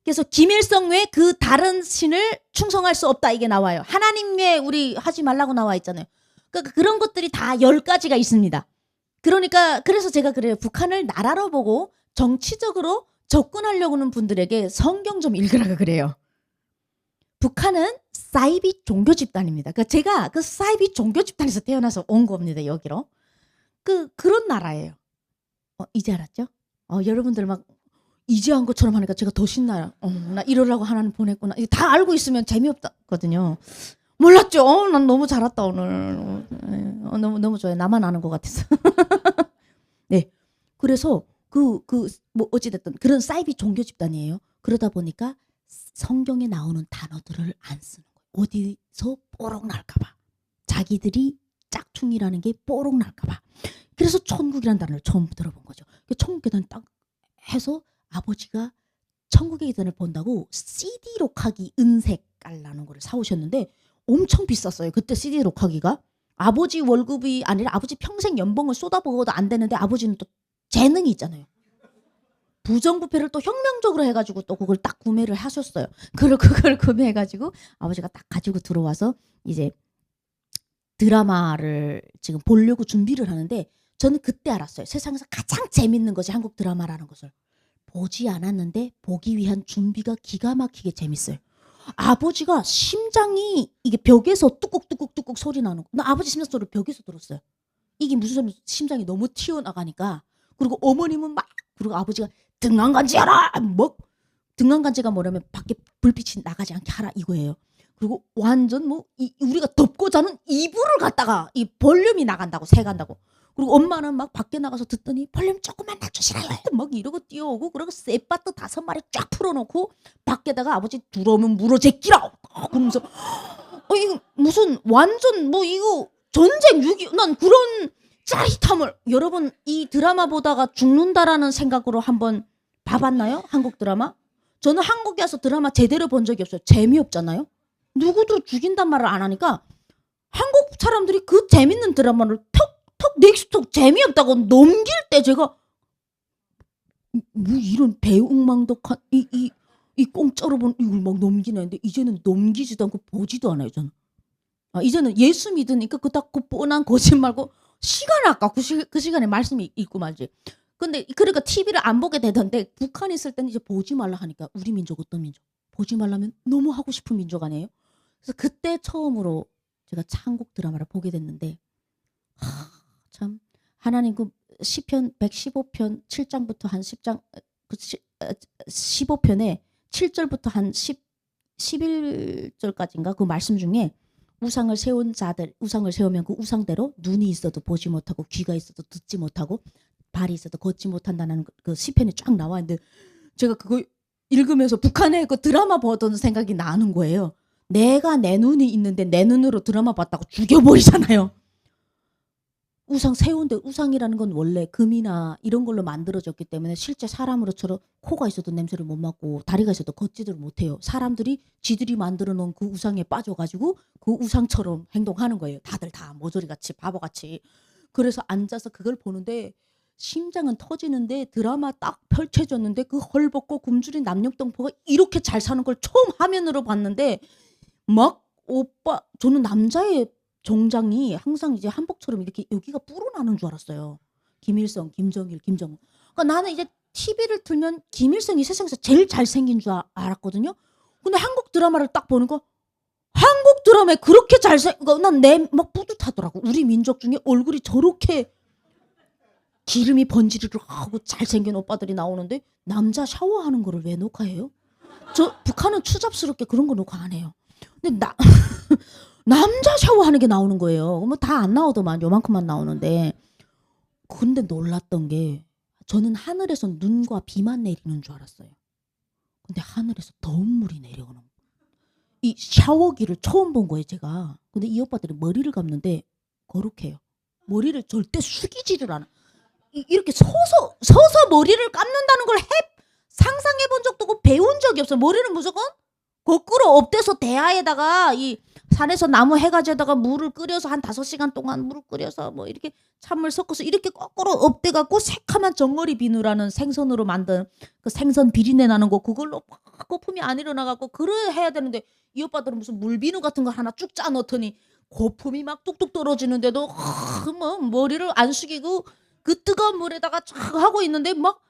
Speaker 1: 그래서 김일성 외 그 다른 신을 충성할 수 없다 이게 나와요. 하나님 외 우리 하지 말라고 나와 있잖아요. 그러니까 그런 것들이 다 10가지가 있습니다. 그러니까 그래서 제가 그래요. 북한을 나라로 보고 정치적으로 접근하려고 하는 분들에게 성경 좀 읽으라고 그래요. 북한은 사이비 종교 집단입니다. 그러니까 제가 그 사이비 종교 집단에서 태어나서 온 겁니다. 여기로. 그런 나라예요. 이제 알았죠? 여러분들 막 이제 한 것처럼 하니까 제가 더 신나요. 나 이러려고 하나님 보냈구나. 이거 다 알고 있으면 재미없거든요. 몰랐죠? 난 너무 잘 왔다 오늘. 너무 좋아요. 나만 아는 것 같아서. 네. 그래서 뭐 어찌됐든 그런 사이비 종교 집단이에요. 그러다 보니까 성경에 나오는 단어들을 안 쓰는 거예요. 어디서 뽀록 날까봐. 자기들이 짝퉁이라는 게 뽀록 날까봐. 그래서 천국이라는 단어를 처음 들어본 거죠. 천국 계단 딱 해서 아버지가 천국의 계단을 본다고 CD 녹화기 은색 깔라는 거를 사오셨는데 엄청 비쌌어요. 그때 CD 녹화기가. 아버지 월급이 아니라 아버지 평생 연봉을 쏟아부어도 안 되는데 아버지는 또 재능이 있잖아요. 부정부패를 또 혁명적으로 해가지고 또 그걸 딱 구매를 하셨어요. 그걸 구매해가지고 아버지가 딱 가지고 들어와서 이제 드라마를 지금 보려고 준비를 하는데 저는 그때 알았어요. 세상에서 가장 재밌는 것이 한국 드라마라는 것을. 보지 않았는데 보기 위한 준비가 기가 막히게 재밌어요. 아버지가 심장이 이게 벽에서 뚝뚝뚝뚝뚝 소리 나는 거. 나 아버지 심장 소리 벽에서 들었어요. 이게 무슨 소리 심장이 너무 튀어나가니까. 그리고 어머님은 막 그리고 아버지가 등한간지하라 뭐 등한간지가 뭐냐면 밖에 불빛이 나가지 않게 하라 이거예요. 그리고 완전 뭐 우리가 덮고 자는 이불을 갖다가 이 볼륨이 나간다고 새간다고. 그리고 엄마는 막 밖에 나가서 듣더니 볼륨 조금만 낮추시라요 막 이러고 뛰어오고 그리고 쌔바트 5마리 쫙 풀어놓고 밖에다가 아버지 들어오면 물어 제끼라 그러면서 이거 무슨 완전 뭐 이거 전쟁 6.25 난 그런 짜릿함을 여러분 이 드라마 보다가 죽는다라는 생각으로 한번 봐봤나요? 한국 드라마? 저는 한국에 와서 드라마 제대로 본 적이 없어요. 재미없잖아요. 누구도 죽인단 말을 안 하니까 한국 사람들이 그 재밌는 드라마를 톡톡 넥스톡 재미없다고 넘길 때 제가 뭐 이런 배웅망덕한 이 공짜로 본 이걸 막 넘기는데 이제는 넘기지도 않고 보지도 않아요 저는. 이제는 예수 믿으니까 그 뻔한 거짓말고 시간 아까 그 시간에 말씀이 읽고 말지. 근데 그러니까 TV를 안 보게 되던데 북한에 있을 때는 이제 보지 말라 하니까 우리 민족 어떤 민족? 보지 말라면 너무 하고 싶은 민족 아니에요? 그래서 그때 처음으로 제가 한국 드라마를 보게 됐는데 참 하나님 그 시편 115편 7장부터 한 10장 15편에 7절부터 한 11절까지인가 그 말씀 중에 우상을 세운 자들 우상을 세우면 그 우상대로 눈이 있어도 보지 못하고 귀가 있어도 듣지 못하고 발이 있어도 걷지 못한다는 그 시편이 쫙 나와 있는데 제가 그거 읽으면서 북한의 그 드라마 보던 생각이 나는 거예요. 내가 내 눈이 있는데 내 눈으로 드라마 봤다고 죽여버리잖아요. 우상 세운데 우상이라는 건 원래 금이나 이런 걸로 만들어졌기 때문에 실제 사람으로처럼 코가 있어도 냄새를 못 맡고 다리가 있어도 걷지를 못해요. 사람들이 지들이 만들어 놓은 그 우상에 빠져가지고 그 우상처럼 행동하는 거예요. 다들 다 모조리같이 바보같이. 그래서 앉아서 그걸 보는데 심장은 터지는데 드라마 딱 펼쳐졌는데 그 헐벗고 굶주린 남녀동포가 이렇게 잘 사는 걸 처음 화면으로 봤는데 막 오빠 저는 남자의 정장이 항상 이제 한복처럼 이렇게 여기가 불어나는 줄 알았어요. 김일성, 김정일, 김정은. 그러니까 나는 이제 TV를 틀면 김일성이 세상에서 제일 잘생긴 줄 알았거든요. 근데 한국 드라마를 딱 보니까 한국 드라마에 그렇게 그러니까 난 내 막 뿌듯하더라고. 우리 민족 중에 얼굴이 저렇게 기름이 번지르르 하고 잘생긴 오빠들이 나오는데 남자 샤워하는 거를 왜 녹화해요? 저 북한은 추잡스럽게 그런 거 녹화 안 해요. 근데 남자 샤워하는 게 나오는 거예요. 뭐 다 안 나오더만 요만큼만 나오는데. 근데 놀랐던 게 저는 하늘에서 눈과 비만 내리는 줄 알았어요. 근데 하늘에서 더운 물이 내려오는 거예요. 이 샤워기를 처음 본 거예요 제가. 근데 이 오빠들이 머리를 감는데 거룩해요. 머리를 절대 숙이지를 않아. 이렇게 서서 머리를 감는다는 걸 상상해 본 적도 없고 배운 적이 없어요. 머리는 무조건 거꾸로 엎대서 대야에다가 이 산에서 나무 해가지에다가 물을 끓여서 한 5시간 동안 물을 끓여서 뭐 이렇게 찬물 섞어서 이렇게 거꾸로 엎대갖고 새카만 정어리 비누라는 생선으로 만든 그 생선 비린내 나는 거 그걸로 막 거품이 안 일어나갖고 그래 해야 되는데 이 오빠들은 무슨 물비누 같은 거 하나 쭉 짜 넣더니 거품이 막 뚝뚝 떨어지는데도 뭐 머리를 안 숙이고 그 뜨거운 물에다가 쫙 하고 있는데 막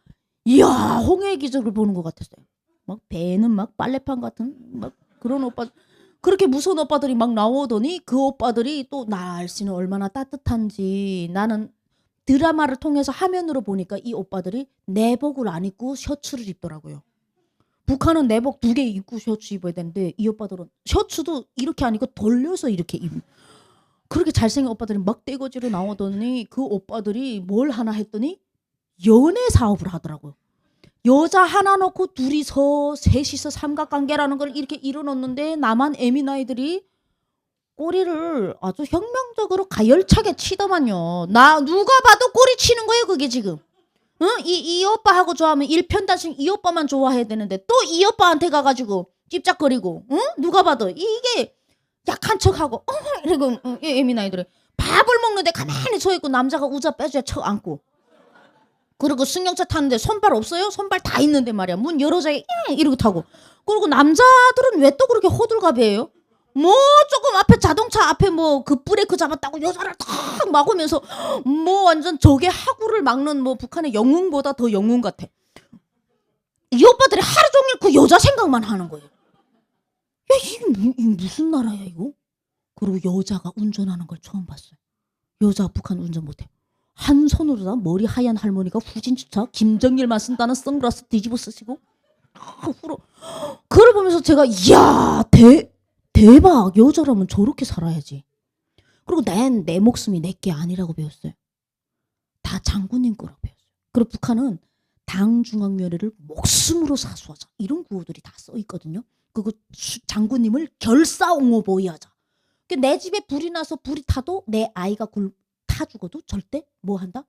Speaker 1: 이야 홍해의 기적을 보는 것 같았어요. 막 배는 막 빨래판 같은 막 그런 오빠 그렇게 무서운 오빠들이 막 나오더니 그 오빠들이 또 날씨는 얼마나 따뜻한지 나는 드라마를 통해서 화면으로 보니까 이 오빠들이 내복을 안 입고 셔츠를 입더라고요. 북한은 내복 2개 입고 셔츠 입어야 되는데 이 오빠들은 셔츠도 이렇게 안 입고 돌려서 이렇게 그렇게 잘생긴 오빠들이 막 떼거지로 나오더니 그 오빠들이 뭘 하나 했더니 연애 사업을 하더라고요. 여자 하나 놓고 둘이서 셋이서 삼각관계라는 걸 이렇게 이뤄놓는데 나만 에미나이들이 꼬리를 아주 혁명적으로 가열차게 치더만요. 나 누가 봐도 꼬리 치는 거예요 그게 지금. 응? 이 오빠하고 좋아하면 일편단심 이 오빠만 좋아해야 되는데 또 이 오빠한테 가가지고 찝짝거리고 응? 누가 봐도 이게 약한 척하고 이러고 에미나이들이 밥을 먹는데 가만히 서있고 남자가 우자 빼줘야 척 안고 그리고 승용차 타는데 손발 없어요? 손발 다 있는데 말이야. 문 열어줘야 이러고 타고. 그리고 남자들은 왜 또 그렇게 호들갑이에요? 뭐 조금 앞에 자동차 앞에 뭐 그 브레이크 잡았다고 여자를 탁 막으면서 뭐 완전 적의 하구를 막는 뭐 북한의 영웅보다 더 영웅 같아. 이 오빠들이 하루 종일 그 여자 생각만 하는 거예요. 야 이게 무슨 나라야 이거? 그리고 여자가 운전하는 걸 처음 봤어요. 여자 북한 운전 못해. 한 손으로 머리 하얀 할머니가 후진주차 김정일만 쓴다는 선글라스 뒤집어 쓰시고 후로 그걸 보면서 제가 이야 대박 여자라면 저렇게 살아야지. 그리고 내 목숨이 내게 아니라고 배웠어요. 다 장군님 거라고 배웠어요. 그리고 북한은 당중앙면회를 목숨으로 사수하자 이런 구호들이 다 써 있거든요. 그거 장군님을 결사옹호보위하자. 내 집에 불이 나서 불이 타도 내 아이가 타 죽어도 절대 뭐 한다?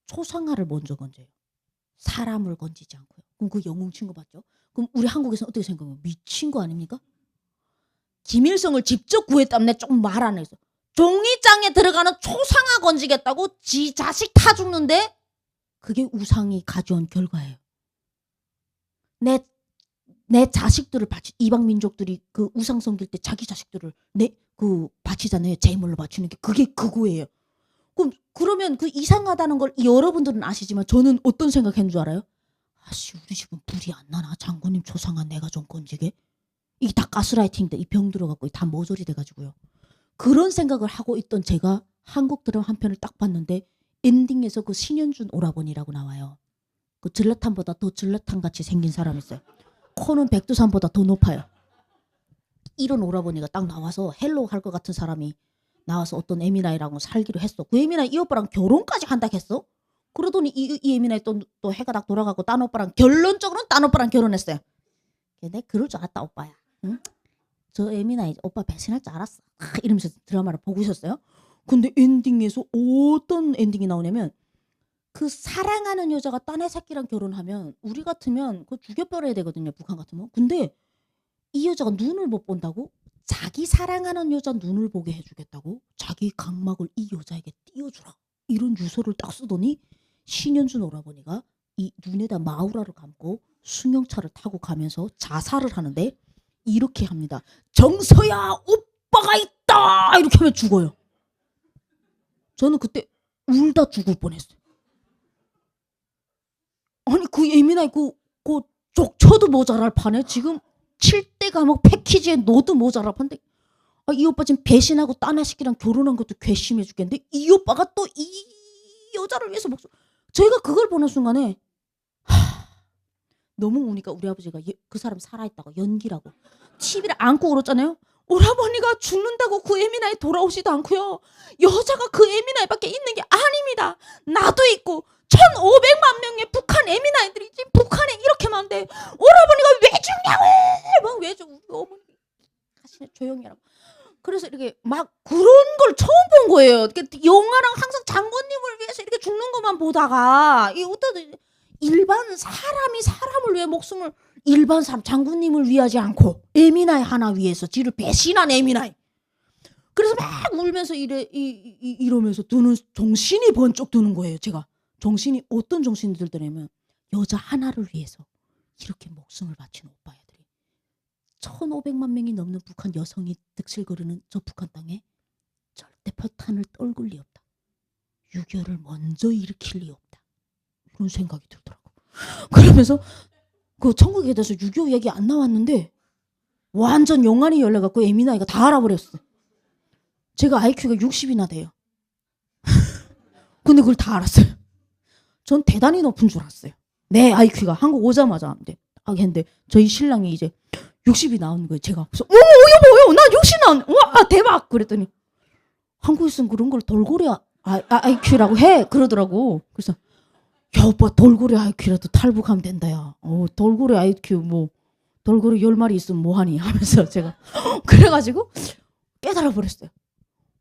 Speaker 1: 초상화를 먼저 건져요. 사람을 건지지 않고요. 그럼 그 영웅 친구 봤죠? 그럼 우리 한국에서는 어떻게 생각해요? 미친 거 아닙니까? 김일성을 직접 구했다면 내가 조금 말 안 해서 종이장에 들어가는 초상화 건지겠다고 지 자식 타 죽는데 그게 우상이 가져온 결과예요. 내 자식들을 이방 민족들이 그 우상 섬길 때 자기 자식들을 바치잖아요. 제물로 바치는 게 그게 그거예요. 그러면 그 이상하다는 걸 여러분들은 아시지만 저는 어떤 생각한 줄 알아요? 아씨 우리 집은 불이 안 나나? 장군님 초상화 내가 좀 건지게? 이게 다 가스라이팅인데 이 병 들어갖고 다 모조리 돼가지고요. 그런 생각을 하고 있던 제가 한국 드라마 한 편을 딱 봤는데 엔딩에서 그 신현준 오라버니라고 나와요. 그 질라탄보다 더 질라탄같이 생긴 사람이 있어요. 코는 백두산보다 더 높아요. 이런 오라버니가 딱 나와서 헬로 할 것 같은 사람이 나와서 어떤 에미나이랑 살기로 했어. 그 에미나이 이 오빠랑 결혼까지 한다고 했어. 그러더니 이 에미나이 또 해가 딱 돌아가고 딴 오빠랑 결론적으로는 딴 오빠랑 결혼했어요. 내가 그럴 줄 알았다 오빠야. 응? 저 에미나이 오빠 배신할 줄 알았어. 이러면서 드라마를 보고 있었어요. 근데 엔딩에서 어떤 엔딩이 나오냐면 그 사랑하는 여자가 딴 애 새끼랑 결혼하면 우리 같으면 그거 죽여버려야 되거든요. 북한 같으면. 근데 이 여자가 눈을 못 본다고? 자기 사랑하는 여자 눈을 보게 해주겠다고? 자기 각막을 이 여자에게 띄워주라. 이런 유서를 딱 쓰더니 신현준 오라버니가 이 눈에다 마우라를 감고 승용차를 타고 가면서 자살을 하는데 이렇게 합니다. 정서야 오빠가 있다 이렇게 하면 죽어요. 저는 그때 울다 죽을 뻔했어요. 아니 그 예민하게 그 족쳐도 모자랄 판에 지금 7대 감옥 패키지에 넣어도 모자랄 판데 이 오빠 지금 배신하고 딴 아식이랑 결혼한 것도 괘씸해 죽겠는데 이 오빠가 또 이 여자를 위해서 목숨. 저희가 그걸 보는 순간에 너무 우니까 우리 아버지가 그 사람 살아있다고 연기라고 TV를 안고 울었잖아요. 오라버니가 죽는다고 그 예민아이 돌아오지도 않고요. 여자가 그 예민아이밖에 있는 게 아닙니다. 나도 있고 1,500만 명의 북한 예민아이들이 지금 북한에 이렇게 많은데 오라버니가 왜 죽냐고 막 왜 죽? 우리 어머니 가시네 조용히 하라고. 그래서 이렇게 막 그런 걸 처음 본 거예요. 영화랑 항상 장군님을 위해서 이렇게 죽는 것만 보다가 이 어떤 일반 사람이 사람을 위해 목숨을 일반 사람 장군님을 위하지 않고 애미나이 하나 위해서 지를 배신한 애미나이. 그래서 막 울면서 이러면서 드는 정신이 번쩍 드는 거예요. 제가 정신이 어떤 정신이 들더냐면 여자 하나를 위해서 이렇게 목숨을 바친 오빠애들이 1,500만 명이 넘는 북한 여성이 득실거리는 저 북한 땅에 절대 포탄을 떨굴 리 없다. 6.25를 먼저 일으킬 리 없다. 이런 생각이 들더라고. 그러면서 그 천국에 대해서 6.25 얘기 안 나왔는데 완전 영안이 열려갖고 예민아이가 다 알아버렸어요. 제가 IQ가 60이나 돼요. 근데 그걸 다 알았어요. 전 대단히 높은 줄 알았어요. 내 IQ가 한국 오자마자 했는데 저희 신랑이 이제 60이 나오는 거예요. 제가 그래서 여보 나 60 나온 와 대박 그랬더니 한국에서는 그런 걸 돌고래 IQ라고 해 그러더라고. 그래서 야 오빠 돌고래 IQ라도 탈북하면 된다 야. 돌고래 IQ 뭐 돌고래 10마리 있으면 뭐하니 하면서 제가 그래가지고 깨달아 버렸어요.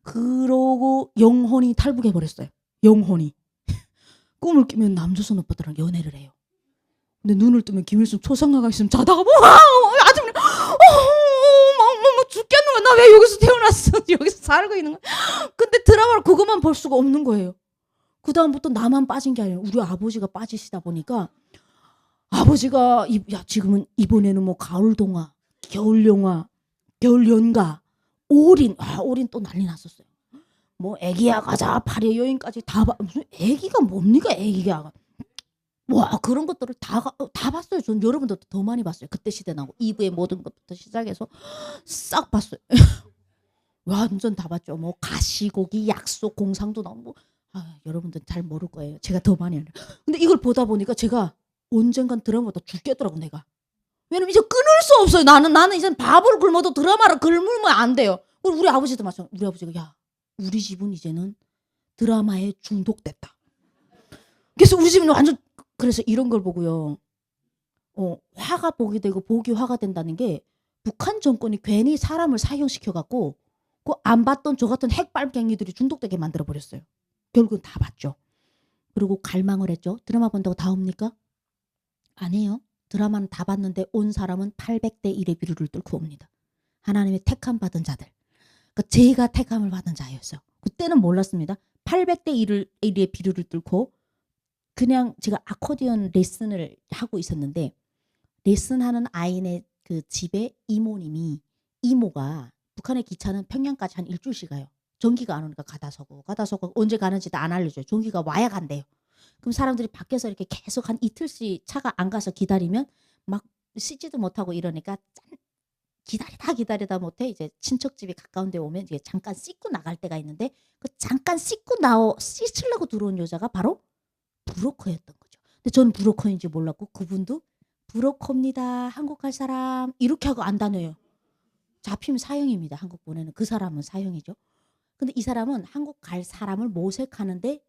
Speaker 1: 그러고 영혼이 탈북해 버렸어요. 영혼이 꿈을 끼면 남조선 오빠들랑 연애를 해요. 근데 눈을 뜨면 김일성 초상화가 있으면 자다가 아줌마 뭐 죽겠는 거야. 나 왜 여기서 태어났어. 여기서 살고 있는 거야. 근데 드라마를 그것만 볼 수가 없는 거예요. 그 다음부터 나만 빠진 게 아니라 우리 아버지가 빠지시다 보니까 아버지가 지금은 이번에는 뭐 가을 동화, 겨울 영화, 겨울 연가, 올인 올인 또 난리 났었어요. 뭐 애기야 가자 파리의 여인까지 다 무슨 애기가 뭡니까 애기가 와 그런 것들을 다 봤어요. 전 여러분들도 더 많이 봤어요. 그때 시대 나고 2부의 모든 것부터 시작해서 싹 봤어요. 완전 다 봤죠. 뭐 가시고기 약속 공상도 나오고 뭐, 여러분들 잘 모를 거예요. 제가 더 많이 알아요. 근데 이걸 보다 보니까 제가 언젠간 드라마보다 죽겠더라고 내가. 왜냐면 이제 끊을 수 없어요. 나는 이제 밥을 굶어도 드라마를 굶으면 안 돼요. 우리 아버지도 마찬가지. 우리 아버지가 야 우리 집은 이제는 드라마에 중독됐다. 그래서 우리 집은 완전 그래서 이런 걸 보고요. 화가 복이 되고 복이 화가 된다는 게 북한 정권이 괜히 사람을 사형시켜갖고 그 안 봤던 저 같은 핵빨갱이들이 중독되게 만들어 버렸어요. 결국은 다 봤죠. 그리고 갈망을 했죠. 드라마 본다고 다 옵니까? 아니에요. 드라마는 다 봤는데 온 사람은 800대 1의 비율을 뚫고 옵니다. 하나님의 택함 받은 자들. 그러니까 제가 택함을 받은 자였어요. 그때는 몰랐습니다. 800대 1의 비율을 뚫고 그냥 제가 아코디언 레슨을 하고 있었는데 레슨하는 아이네 그 집에 이모가 북한의 기차는 평양까지 한 일주일씩 가요. 전기가 안 오니까 가다 서고 언제 가는지도 안 알려줘요. 전기가 와야 간대요. 그럼 사람들이 밖에서 이렇게 계속 한 이틀씩 차가 안 가서 기다리면 막 씻지도 못하고 이러니까 기다리다 못해 이제 친척집이 가까운 데 오면 이제 잠깐 씻고 나갈 때가 있는데 그 잠깐 씻으려고 들어온 여자가 바로 브로커였던 거죠. 근데 저는 브로커인지 몰랐고 그분도 브로커입니다. 한국 갈 사람 이렇게 하고 안 다녀요. 잡히면 사형입니다. 한국 보내는 그 사람은 사형이죠. 근데 이 사람은 한국 갈 사람을 모색하는데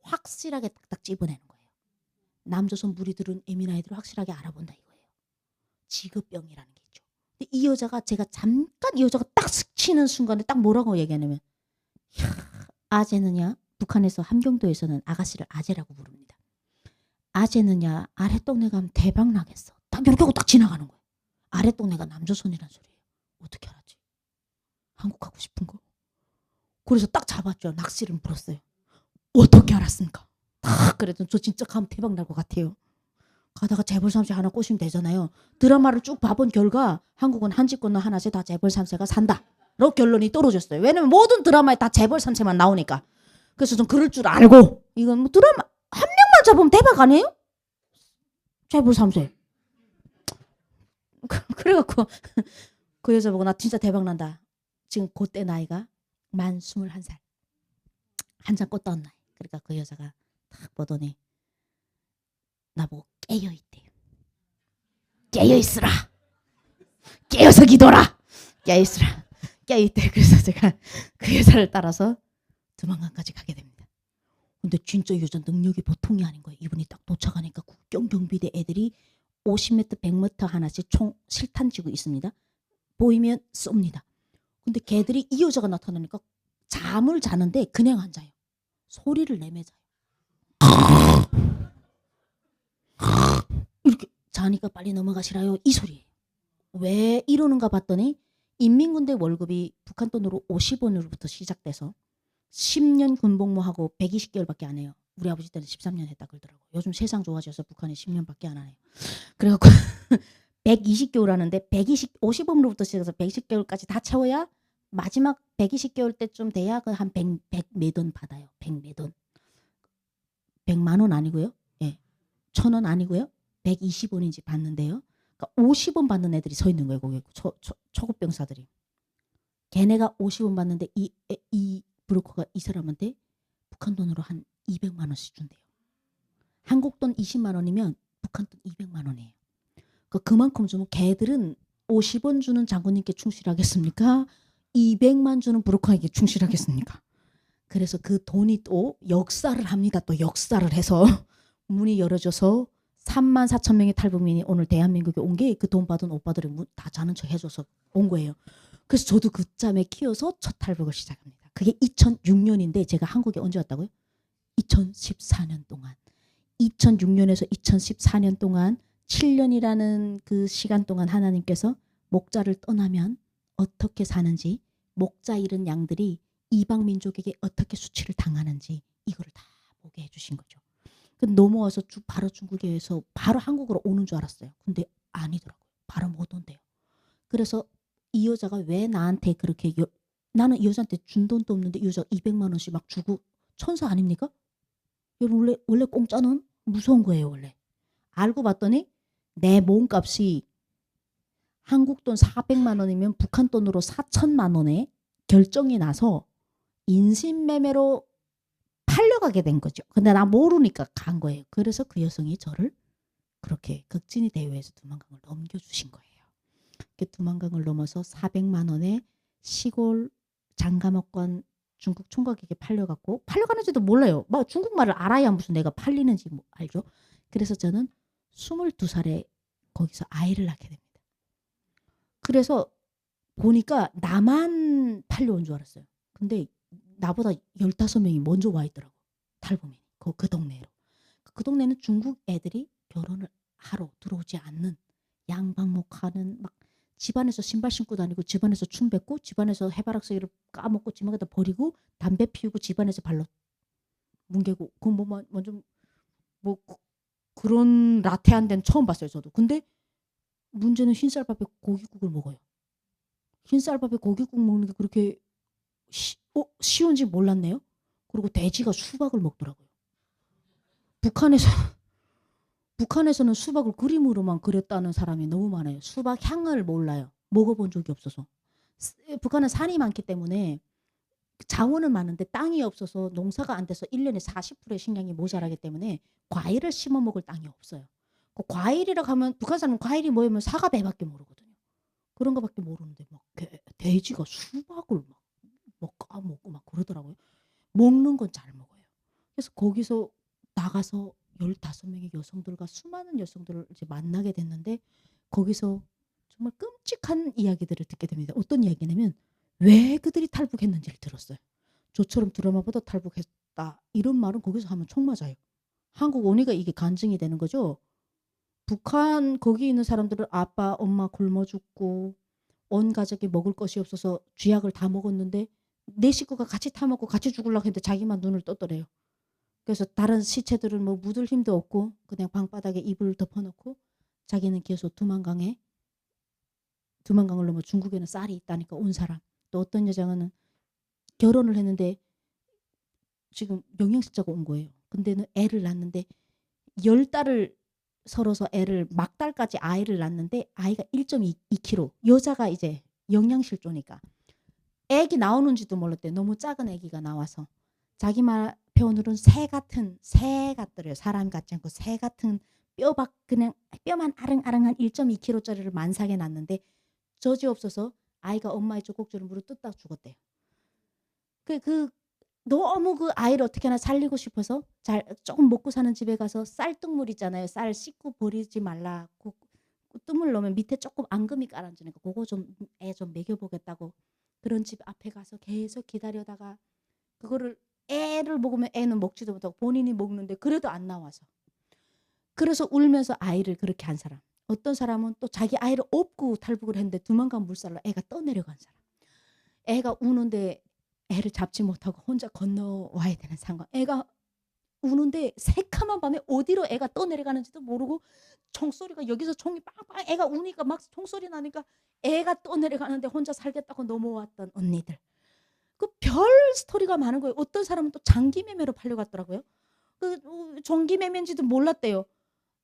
Speaker 1: 확실하게 딱딱 집어내는 거예요. 남조선 무리들은 예민아이들을 확실하게 알아본다 이거예요. 직업병이라는 게 있죠. 근데 이 여자가 제가 잠깐 이 여자가 딱 스치는 순간에 딱 뭐라고 얘기하냐면 아재느냐 북한에서 함경도에서는 아가씨를 아재라고 부릅니다. 아재느냐 아랫동네 가면 대박 나겠어. 딱 이렇게 하고 딱 지나가는 거예요. 아랫동네가 남조선이란 소리예요. 어떻게 알았지? 한국 가고 싶은 거. 그래서 딱 잡았죠. 낚시를 물었어요. 어떻게 알았습니까? 탁 그래도 저 진짜 가면 대박 날 것 같아요. 가다가 재벌 3세 하나 꼬시면 되잖아요. 드라마를 쭉 봐본 결과 한국은 한 집 건너 하나씩 다 재벌 3세가 산다. 로 결론이 떨어졌어요. 왜냐면 모든 드라마에 다 재벌 3세만 나오니까. 그래서 좀 그럴 줄 알고 이건 뭐 드라마 한 명만 잡으면 대박 아니에요? 재벌 3세. 그래갖고 그 여자 보고 나 진짜 대박 난다. 지금 그때 나이가 만 21살. 한참 꽃다운 나이. 그러니까 그 여자가 딱 보더니 나보고 깨어있대요. 깨어있으라. 깨어서 기도라. 깨어있으라. 깨어있대. 그래서 제가 그 여자를 따라서 두만강까지 가게 됩니다. 근데 진짜 이 여자 능력이 보통이 아닌 거예요. 이분이 딱 도착하니까 국경경비대 애들이 50m, 100m 하나씩 총 실탄 쥐고 있습니다. 보이면 쏩니다. 근데 걔들이 이 여자가 나타나니까 잠을 자는데 그냥 안 자요. 소리를 내며 자요. 이렇게 자니까 빨리 넘어가시라요. 이 소리예요. 왜 이러는가 봤더니 인민군대 월급이 북한 돈으로 50원으로부터 시작돼서 10년 군복무하고 120개월밖에 안 해요. 우리 아버지 때는 13년 했다 그러더라고요. 요즘 세상 좋아져서 북한이 10년밖에 안 하네요. 그래갖고 120개월 하는데 50원으로부터 시작해서 120개월까지 다 채워야 마지막 120개월 때쯤 돼야 그 한 100 몇 원 받아요. 100 몇 원. 100만 원 아니고요. 예. 1,000원 아니고요. 120원인지 받는데요. 그러니까 50원 받는 애들이 서 있는 거예요. 거기 초급병사들이. 걔네가 50원 받는데 이 브로커가 이 사람한테 북한 돈으로 한 200만 원씩 준대요. 한국 돈 20만 원이면 북한 돈 200만 원이에요. 그만큼 주면 걔들은 50원 주는 장군님께 충실하겠습니까? 200만 주는 브로커에게 충실하겠습니까? 그래서 그 돈이 또 역사를 합니다. 또 역사를 해서 문이 열어져서 3만 4천 명의 탈북민이 오늘 대한민국에 온 게 그 돈 받은 오빠들이 다 자는 척 해줘서 온 거예요. 그래서 저도 그 짬에 키워서 첫 탈북을 시작합니다. 그게 2006년인데 제가 한국에 언제 왔다고요? 2014년 동안. 2006년에서 2014년 동안 7년이라는 그 시간 동안 하나님께서 목자를 떠나면 어떻게 사는지, 목자 잃은 양들이 이방 민족에게 어떻게 수치를 당하는지 이거를 다 보게 해주신 거죠. 넘어와서 바로 중국에서 바로 한국으로 오는 줄 알았어요. 근데 아니더라고요. 바로 못 온대요. 그래서 이 여자가 왜 나한테 그렇게 나는 이 여자한테 준 돈도 없는데 이 여자가 200만 원씩 막 주고 천사 아닙니까? 여러분 원래 공짜는 무서운 거예요. 원래. 알고 봤더니 내 몸값이 한국 돈 400만 원이면 북한 돈으로 4천만 원에 결정이 나서 인신매매로 팔려가게 된 거죠. 근데 나 모르니까 간 거예요. 그래서 그 여성이 저를 그렇게 극진이 대회에서 두만강을 넘겨주신 거예요. 두만강을 넘어서 400만 원에 시골 장감옥권 중국 총각에게 팔려가는지도 몰라요. 뭐 중국말을 알아야 무슨 내가 팔리는지 뭐 알죠. 그래서 저는 22살에 거기서 아이를 낳게 됩니다. 그래서 보니까 나만 팔려온 줄 알았어요. 근데 나보다 15명이 먼저 와 있더라고. 탈북민이. 그 동네로. 그 동네는 중국 애들이 결혼을 하러 들어오지 않는 양방목하는 막 집안에서 신발 신고 다니고 집안에서 춤 뱉고 집안에서 해바라기를 까먹고 집안에다 버리고 담배 피우고 집안에서 발로 뭉개고 그건 뭐 먼저 뭐 그런 라테한 데는 처음 봤어요. 저도. 근데 문제는 흰쌀밥에 고깃국을 먹어요. 흰쌀밥에 고깃국 먹는 게 그렇게 쉬운지 몰랐네요. 그리고 돼지가 수박을 먹더라고요. 북한에서는 수박을 그림으로만 그렸다는 사람이 너무 많아요. 수박 향을 몰라요. 먹어본 적이 없어서. 북한은 산이 많기 때문에 자원은 많은데 땅이 없어서 농사가 안 돼서 1년에 40%의 식량이 모자라기 때문에 과일을 심어 먹을 땅이 없어요. 그 과일이라고 하면 북한 사람은 과일이 뭐냐면 사과 배밖에 모르거든요. 그런 거밖에 모르는데 막 돼지가 수박을 막 까먹고 막 그러더라고요. 먹는 건 잘 먹어요. 그래서 거기서 나가서 15명의 여성들과 수많은 여성들을 이제 만나게 됐는데 거기서 정말 끔찍한 이야기들을 듣게 됩니다. 어떤 이야기냐면 왜 그들이 탈북했는지를 들었어요. 저처럼 드라마 보다 탈북했다 이런 말은 거기서 하면 총 맞아요. 한국 오니까 이게 간증이 되는 거죠. 북한 거기 있는 사람들은 아빠 엄마 굶어 죽고 온 가족이 먹을 것이 없어서 쥐약을 다 먹었는데 내 식구가 같이 타먹고 같이 죽으려고 했는데 자기만 눈을 떴더래요. 그래서 다른 시체들은 뭐 묻을 힘도 없고 그냥 방바닥에 이불을 덮어놓고 자기는 계속 두만강을 넘어 중국에는 쌀이 있다니까 온 사람. 또 어떤 여자는 결혼을 했는데 지금 영양실조가 온 거예요. 근데는 애를 낳는데 10달을 설어서 애를 막달까지 아이를 낳는데 아이가 1.2kg. 여자가 이제 영양실조니까 애기 나오는지도 몰랐대요. 너무 작은 애기가 나와서. 자기 말 표현으로는 새 같더래요. 사람 같지 않고 새 같은 그냥 뼈만 아릉아릉한 1.2kg짜리를 만삭에 낳는데 저지없어서 아이가 엄마의 젖꼭지를 물어 뜯다 죽었대요. 너무 그 아이를 어떻게 하나 살리고 싶어서 조금 먹고 사는 집에 가서 쌀뜨물 있잖아요. 쌀 씻고 버리지 말라. 그 뜨물 넣으면 밑에 조금 앙금이 깔아주니까 그거 좀 애 좀 먹여보겠다고 그런 집 앞에 가서 계속 기다려다가 그거를 애를 먹으면 애는 먹지도 못하고 본인이 먹는데 그래도 안 나와서 그래서 울면서 아이를 그렇게 한 사람. 어떤 사람은 또 자기 아이를 업고 탈북을 했는데 두만강 물살로 애가 떠내려간 사람. 애가 우는데 애를 잡지 못하고 혼자 건너와야 되는 상황. 애가 우는데 새카만 밤에 어디로 애가 떠내려가는지도 모르고 총소리가 여기서 총이 빵빵 애가 우니까 막 총소리 나니까 애가 떠내려가는데 혼자 살겠다고 넘어왔던 언니들. 그 별 스토리가 많은 거예요. 어떤 사람은 또 장기 매매로 팔려갔더라고요. 장기 매매인지도 몰랐대요.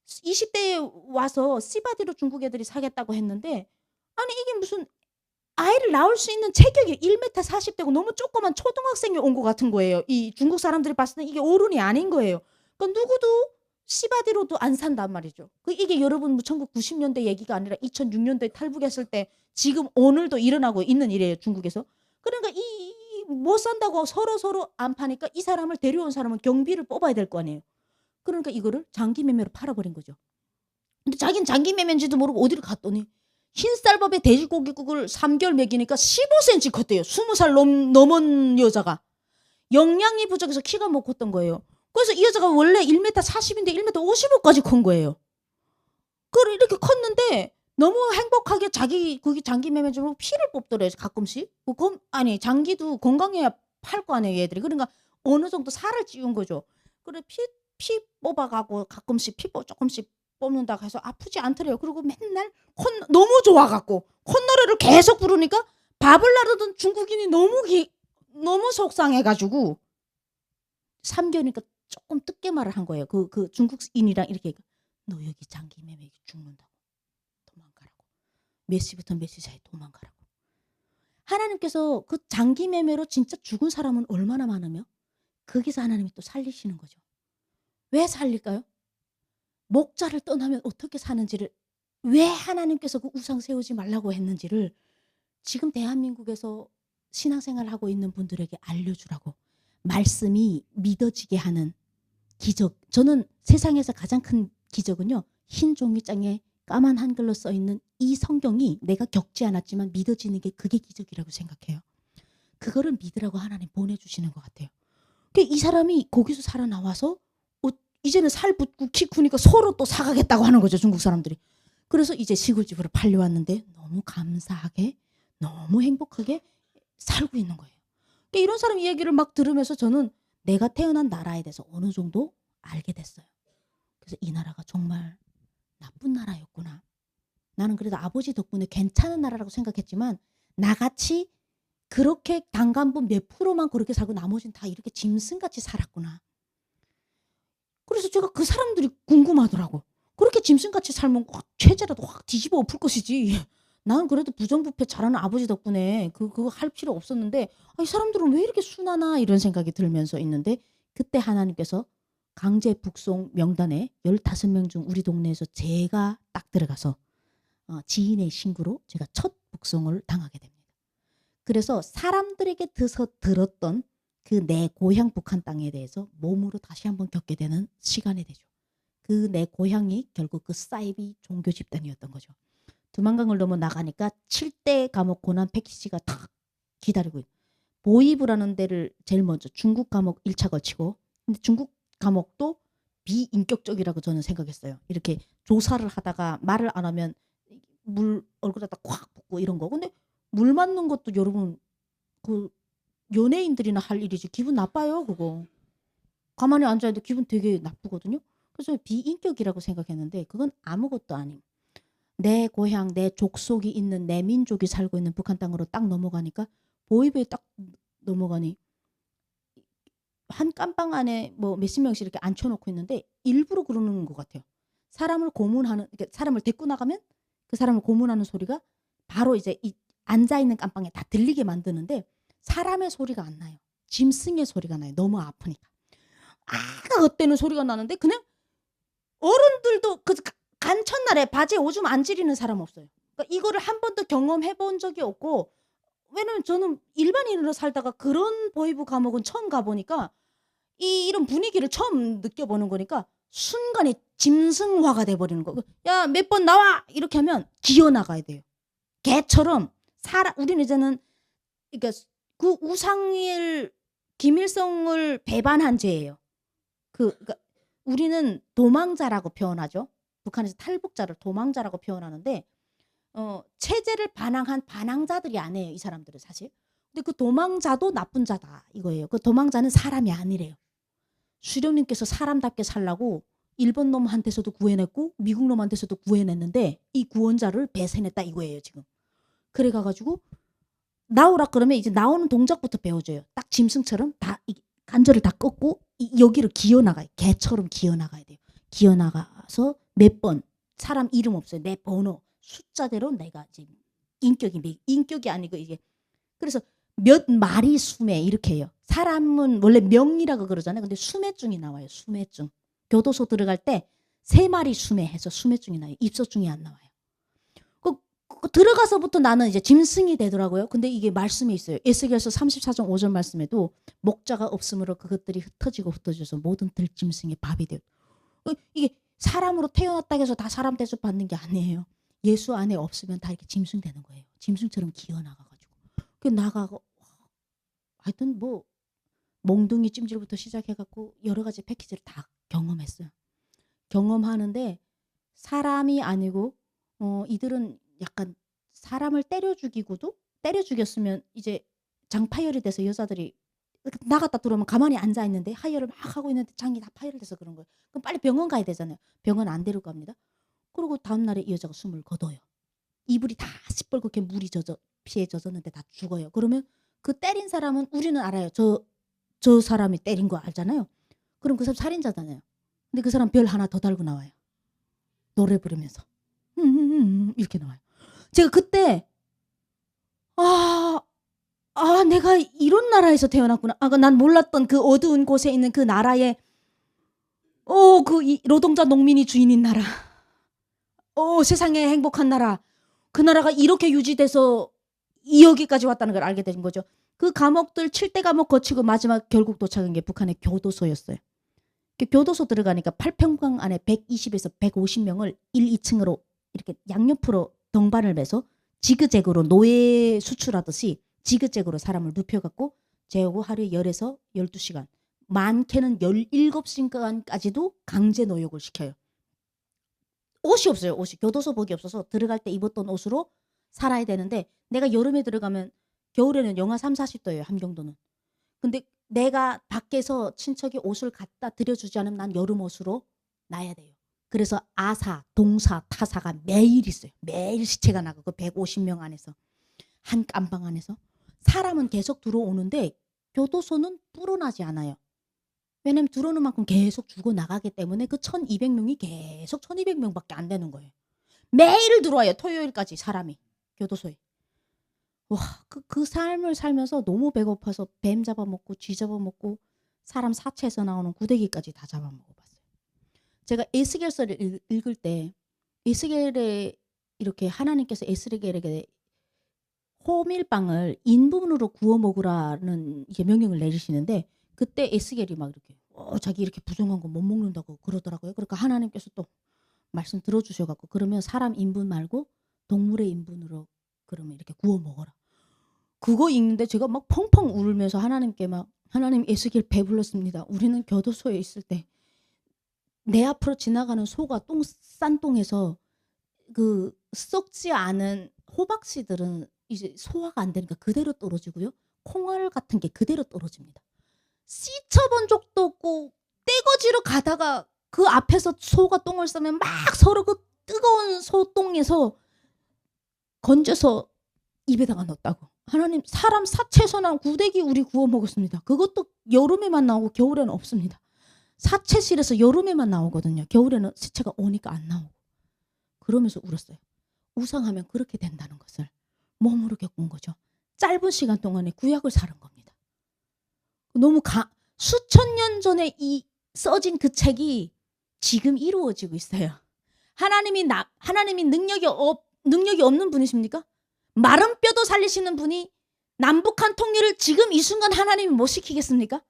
Speaker 1: 20대에 와서 씨바디로 중국 애들이 사겠다고 했는데 아니 이게 무슨 아이를 낳을 수 있는 체격이 1m 40대고 너무 조그만 초등학생이 온 것 같은 거예요. 이 중국 사람들이 봤을 때 이게 어른이 아닌 거예요. 그러니까 누구도 씨바디로도 안 산단 말이죠. 이게 여러분 1990년대 얘기가 아니라 2006년도에 탈북했을 때 지금 오늘도 일어나고 있는 일이에요. 중국에서. 그러니까 못 산다고 서로 안 파니까 이 사람을 데려온 사람은 경비를 뽑아야 될 거 아니에요. 그러니까 이거를 장기 매매로 팔아버린 거죠. 근데 자기는 장기 매매인지도 모르고 어디를 갔더니 흰쌀밥에 돼지고기국을 3개월 먹이니까 15cm 컸대요. 20살 넘은 여자가. 영양이 부족해서 키가 못 컸던 거예요. 그래서 이 여자가 원래 1m 40인데 1m 55까지 큰 거예요. 그걸 이렇게 컸는데 너무 행복하게 거기 장기 매매 좀 피를 뽑더래요. 가끔씩. 아니 장기도 건강해야 팔 거 아니에요. 얘들이. 그러니까 어느 정도 살을 찌운 거죠. 그래 피 뽑아가고 가끔씩 조금씩 뽑는다고 해서 아프지 않더래요. 그리고 맨날 너무 좋아갖고 콧노래를 계속 부르니까 밥을 나르던 중국인이 너무 속상해가지고 3개월이니까 조금 늦게 말을 한 거예요. 그 중국인이랑 이렇게 너 여기 장기 매매 죽는다고 도망가라고. 몇 시부터 몇 시 사이 도망가라고. 하나님께서 그 장기 매매로 진짜 죽은 사람은 얼마나 많으며 거기서 하나님이 또 살리시는 거죠. 왜 살릴까요? 목자를 떠나면 어떻게 사는지를 왜 하나님께서 그 우상 세우지 말라고 했는지를 지금 대한민국에서 신앙생활을 하고 있는 분들에게 알려주라고 말씀이 믿어지게 하는 기적. 저는 세상에서 가장 큰 기적은요. 흰 종이장에 까만 한글로 써있는 이 성경이 내가 겪지 않았지만 믿어지는 게 그게 기적이라고 생각해요. 그거를 믿으라고 하나님 보내주시는 것 같아요. 이 사람이 거기서 살아나와서 이제는 살 붙고 키 크니까 서로 또 사가겠다고 하는 거죠. 중국 사람들이. 그래서 이제 시골집으로 팔려왔는데 너무 감사하게 너무 행복하게 살고 있는 거예요. 이런 사람 이야기를 막 들으면서 저는 내가 태어난 나라에 대해서 어느 정도 알게 됐어요. 그래서 이 나라가 정말 나쁜 나라였구나. 나는 그래도 아버지 덕분에 괜찮은 나라라고 생각했지만 나같이 그렇게 단간부 몇 프로만 그렇게 살고 나머지는 다 이렇게 짐승같이 살았구나. 그래서 제가 그 사람들이 궁금하더라고. 그렇게 짐승같이 살면 체제라도 확 뒤집어 엎을 것이지. 난 그래도 부정부패 잘하는 아버지 덕분에 그거 할 필요 없었는데 이 사람들은 왜 이렇게 순하나 이런 생각이 들면서 있는데 그때 하나님께서 강제 북송 명단에 15명 중 우리 동네에서 제가 딱 들어가서 지인의 신고로 제가 첫 북송을 당하게 됩니다. 그래서 사람들에게 들었던 그 내 고향 북한 땅에 대해서 몸으로 다시 한번 겪게 되는 시간이 되죠. 그 내 고향이 결국 그 사이비 종교 집단이었던 거죠. 두만강을 넘어 나가니까 7대 감옥 고난 패키지가 딱 기다리고 있어요. 보이부라는 데를 제일 먼저 중국 감옥 1차 거치고 근데 중국 감옥도 비인격적이라고 저는 생각했어요. 이렇게 조사를 하다가 말을 안 하면 물 얼굴에다 콱 붓고 이런 거. 근데 물 맞는 것도 여러분 그 연예인들이나 할 일이지 기분 나빠요 그거. 가만히 앉아있는데 기분 되게 나쁘거든요. 그래서 비인격이라고 생각했는데 그건 아무것도 아님. 내 고향, 내 족속이 있는 내 민족이 살고 있는 북한 땅으로 딱 넘어가니까 보이브에 딱 넘어가니 한 깜빵 안에 뭐 몇십 명씩 이렇게 앉혀놓고 있는데 일부러 그러는 것 같아요. 사람을 고문하는, 그러니까 사람을 데리고 나가면 그 사람을 고문하는 소리가 바로 이제 이 앉아있는 깜빵에 다 들리게 만드는데 사람의 소리가 안 나요. 짐승의 소리가 나요. 너무 아프니까. 아가 어때는 소리가 나는데 그냥 어른들도 그 간천날에 바지에 오줌 안 지리는 사람 없어요. 그러니까 이거를 한 번도 경험해 본 적이 없고, 왜냐면 저는 일반인으로 살다가 그런 보이브 감옥은 처음 가보니까 이런 분위기를 처음 느껴보는 거니까 순간에 짐승화가 돼버리는 거. 야, 몇 번 나와! 이렇게 하면 기어나가야 돼요. 개처럼. 우리는 이제는 그러니까 그 우상일 김일성을 배반한 죄예요. 그러니까 우리는 도망자라고 표현하죠. 북한에서 탈북자를 도망자라고 표현하는데 체제를 반항한 반항자들이 아니에요. 이 사람들은 사실. 근데 그 도망자도 나쁜 자다 이거예요. 그 도망자는 사람이 아니래요. 수령님께서 사람답게 살라고 일본 놈한테서도 구해냈고 미국 놈한테서도 구해냈는데 이 구원자를 배신했다 이거예요 지금. 그래 가지고 나오라 그러면 이제 나오는 동작부터 배워줘요. 딱 짐승처럼 다 관절을 다 꺾고 여기를 기어나가요. 개처럼 기어나가야 돼요. 기어나가서 몇 번, 사람 이름 없어요. 내 번호, 숫자대로 내가 지금 인격이 아니고 이게 그래서 몇 마리 수매 이렇게 해요. 사람은 원래 명이라고 그러잖아요. 근데 수매증이 나와요. 수매증. 교도소 들어갈 때 3마리 수매해서 수매증이 나요. 입소증이 안 나와요. 들어가서부터 나는 이제 짐승이 되더라고요. 근데 이게 말씀에 있어요. 에스겔서 34장 5절 말씀에도 목자가 없으므로 그것들이 흩어져서 모든 들짐승의 밥이 돼요. 이게 사람으로 태어났다 해서 다 사람 대접 받는 게 아니에요. 예수 안에 없으면 다 이렇게 짐승 되는 거예요. 짐승처럼 기어나가가지고. 나가고 하여튼 뭐 몽둥이 찜질부터 시작해갖고 여러 가지 패키지를 다 경험했어요. 경험하는데 사람이 아니고 이들은 약간 사람을 때려 죽였으면 이제 장파열이 돼서 여자들이 나갔다 들어오면 가만히 앉아 있는데 하혈을 막 하고 있는데 장이 다 파열돼서 그런 거예요. 그럼 빨리 병원 가야 되잖아요. 병원 안 데리고 갑니다. 그리고 다음 날에 이 여자가 숨을 거둬요. 이불이 다 시뻘겋게 물이 피에 젖었는데 다 죽어요. 그러면 그 때린 사람은 우리는 알아요. 저 사람이 때린 거 알잖아요. 그럼 그 사람 살인자잖아요. 근데 그 사람 별 하나 더 달고 나와요. 노래 부르면서 이렇게 나와요. 제가 그때 내가 이런 나라에서 태어났구나. 난 몰랐던 그 어두운 곳에 있는 그 나라에 노동자 농민이 주인인 나라. 세상에 행복한 나라. 그 나라가 이렇게 유지돼서 여기까지 왔다는 걸 알게 된 거죠. 그 감옥들 7대 감옥 거치고 마지막 결국 도착한 게 북한의 교도소였어요. 교도소 들어가니까 8평방 안에 120에서 150명을 1, 2층으로 이렇게 양옆으로 덩반을 매서 지그재그로 노예 수출하듯이 지그재그로 사람을 눕혀갖고 재우고 하루에 10에서 12시간 많게는 17시간까지도 강제 노역을 시켜요. 옷이 없어요. 교도소복이 없어서 들어갈 때 입었던 옷으로 살아야 되는데 내가 여름에 들어가면 겨울에는 영하 3, 40도예요. 함경도는. 근데 내가 밖에서 친척이 옷을 갖다 드려주지 않으면 난 여름 옷으로 나야 돼요. 그래서 아사, 동사, 타사가 매일 있어요. 매일 시체가 나가고 150명 안에서 한 깜방 안에서 사람은 계속 들어오는데 교도소는 불어나지 않아요. 왜냐면 들어오는 만큼 계속 죽어나가기 때문에 그 1200명이 계속 1200명밖에 안 되는 거예요. 매일 들어와요. 토요일까지 사람이 교도소에. 와, 그 삶을 살면서 너무 배고파서 뱀 잡아먹고 쥐 잡아먹고 사람 사체에서 나오는 구데기까지 다 잡아먹어봤어요. 제가 에스겔서를 읽을 때 에스겔에 이렇게 하나님께서 에스겔에게 호밀빵을 인분으로 구워 먹으라는 이게 명령을 내리시는데 그때 에스겔이 막 이렇게 자기 이렇게 부정한 거 못 먹는다고 그러더라고요. 그러니까 하나님께서 또 말씀 들어주셔갖고 그러면 사람 인분 말고 동물의 인분으로 그러면 이렇게 구워 먹어라. 그거 읽는데 제가 막 펑펑 울면서 하나님께 막 하나님 에스겔 배불렀습니다. 우리는 교도소에 있을 때 내 앞으로 지나가는 소가 싼똥에서 그 썩지 않은 호박씨들은 이제 소화가 안 되니까 그대로 떨어지고요. 콩알 같은 게 그대로 떨어집니다. 씻어본 적도 없고 떼거지로 가다가 그 앞에서 소가 똥을 싸면 막 서로 그 뜨거운 소똥에서 건져서 입에다가 넣었다고. 하나님, 사람 사체에서 나온 구데기 우리 구워 먹었습니다. 그것도 여름에만 나오고 겨울에는 없습니다. 사체실에서 여름에만 나오거든요. 겨울에는 시체가 오니까 안 나오고. 그러면서 울었어요. 우상하면 그렇게 된다는 것을 몸으로 겪은 거죠. 짧은 시간 동안에 구약을 사는 겁니다. 너무 수천 년 전에 써진 그 책이 지금 이루어지고 있어요. 하나님이 능력이 없는 분이십니까? 마른 뼈도 살리시는 분이 남북한 통일을 지금 이 순간 하나님이 못 시키겠습니까?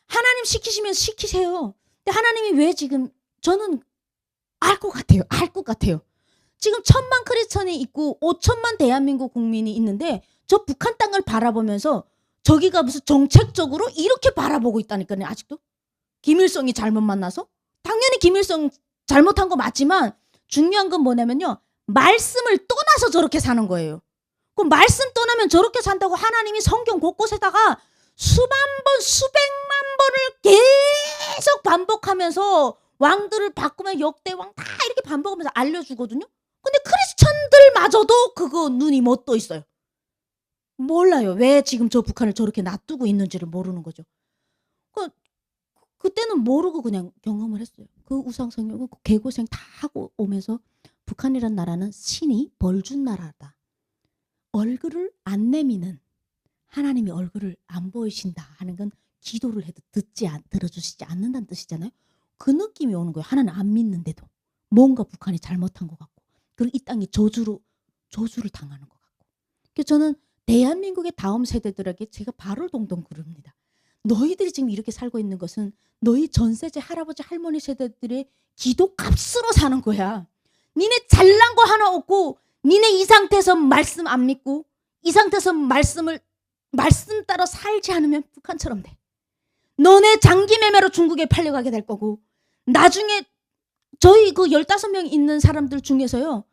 Speaker 1: 하나님 시키시면 시키세요. 근데 하나님이 왜 지금, 저는 알 것 같아요. 지금 1,000만 크리스천이 있고 5천만 대한민국 국민이 있는데 저 북한 땅을 바라보면서 저기가 무슨 정책적으로 이렇게 바라보고 있다니까요. 아직도 김일성이 잘못 만나서, 당연히 김일성 잘못한 거 맞지만 중요한 건 뭐냐면요, 말씀을 떠나서 저렇게 사는 거예요. 그럼 말씀 떠나면 저렇게 산다고 하나님이 성경 곳곳에다가 수만 번 수백만 번을 계속 반복하면서 왕들을 바꾸면 역대왕 다 이렇게 반복하면서 알려주거든요. 근데 크리스천들마저도 그거 눈이 못 떠 있어요. 몰라요. 왜 지금 저 북한을 저렇게 놔두고 있는지를 모르는 거죠. 그때는 모르고 그냥 경험을 했어요. 그 우상성령, 그 개고생 다 하고 오면서 북한이란 나라는 신이 벌준 나라다. 얼굴을 안 내미는, 하나님이 얼굴을 안 보이신다 하는 건 기도를 해도 들어주시지 않는다는 뜻이잖아요. 그 느낌이 오는 거예요. 하나님 안 믿는데도 뭔가 북한이 잘못한 것 같고, 그리고 이 땅이 저주를 당하는 것 같고. 그래서 저는 대한민국의 다음 세대들에게 제가 발을 동동 구릅니다. 너희들이 지금 이렇게 살고 있는 것은 너희 전세대 할아버지 할머니 세대들의 기도값으로 사는 거야. 니네 잘난 거 하나 없고, 니네 이 상태에서 말씀 안 믿고, 이 상태에서 말씀 따라 살지 않으면 북한처럼 돼. 너네 장기 매매로 중국에 팔려가게 될 거고, 나중에 저희 그 15명 있는 사람들 중에서요,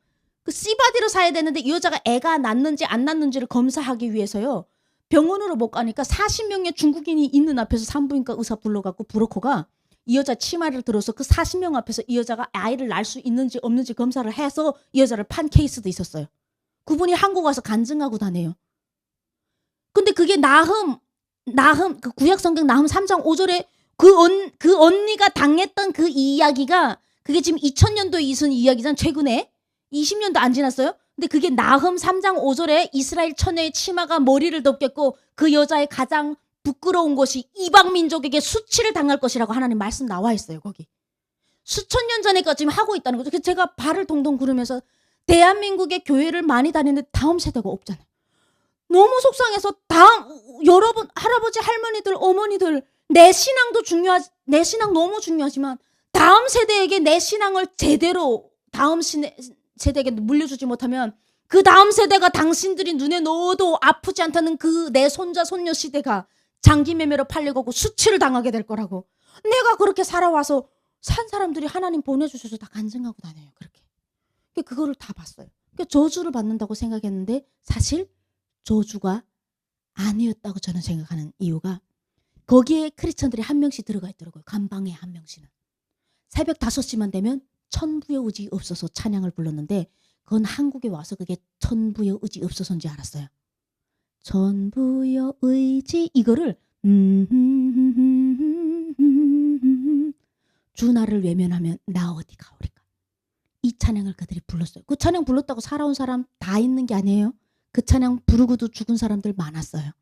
Speaker 1: 그 씨바디로 사야 되는데 이 여자가 애가 낳는지 안 낳는지를 검사하기 위해서요, 병원으로 못 가니까 40명의 중국인이 있는 앞에서 산부인과 의사 불러갖고 브로커가 이 여자 치마를 들어서 그 40명 앞에서 이 여자가 아이를 낳을 수 있는지 없는지 검사를 해서 이 여자를 판 케이스도 있었어요. 그분이 한국 와서 간증하고 다녀요. 근데 그게 그 구약성경 나흠 3장 5절에 그 언니가 당했던 그 이야기가, 그게 지금 2000년도에 있은 이야기잖아. 최근에 20년도 안 지났어요. 근데 그게 나흠 3장 5절에 이스라엘 처녀의 치마가 머리를 덮겠고 그 여자의 가장 부끄러운 것이 이방 민족에게 수치를 당할 것이라고 하나님 말씀 나와 있어요. 거기 수천 년 전에까지 지금 하고 있다는 거죠. 그래서 제가 발을 동동 구르면서 대한민국의 교회를 많이 다니는데 다음 세대가 없잖아요. 너무 속상해서 여러분 할아버지 할머니들 어머니들, 내 신앙 너무 중요하지만 다음 세대에게 내 신앙을 제대로 다음 세대에게 물려주지 못하면 그 다음 세대가 당신들이 눈에 넣어도 아프지 않다는 그 내 손자 손녀 시대가 장기 매매로 팔려가고 수치를 당하게 될 거라고. 내가 그렇게 살아와서 산 사람들이 하나님 보내주셔서 다 간증하고 다녀요. 그렇게. 그거를 다 봤어요. 저주를 받는다고 생각했는데 사실 저주가 아니었다고 저는 생각하는 이유가, 거기에 크리스천들이 한 명씩 들어가 있더라고요. 간방에 한 명씩은. 새벽 5시만 되면 천부여 의지 없어서 찬양을 불렀는데, 그건 한국에 와서 그게 천부여 의지 없어서인지 알았어요. 천부여 의지, 이거를 주 나를 외면하면 나 어디 가오리까, 이 찬양을 그들이 불렀어요. 그 찬양 불렀다고 살아온 사람 다 있는 게 아니에요. 그 찬양 부르고도 죽은 사람들 많았어요.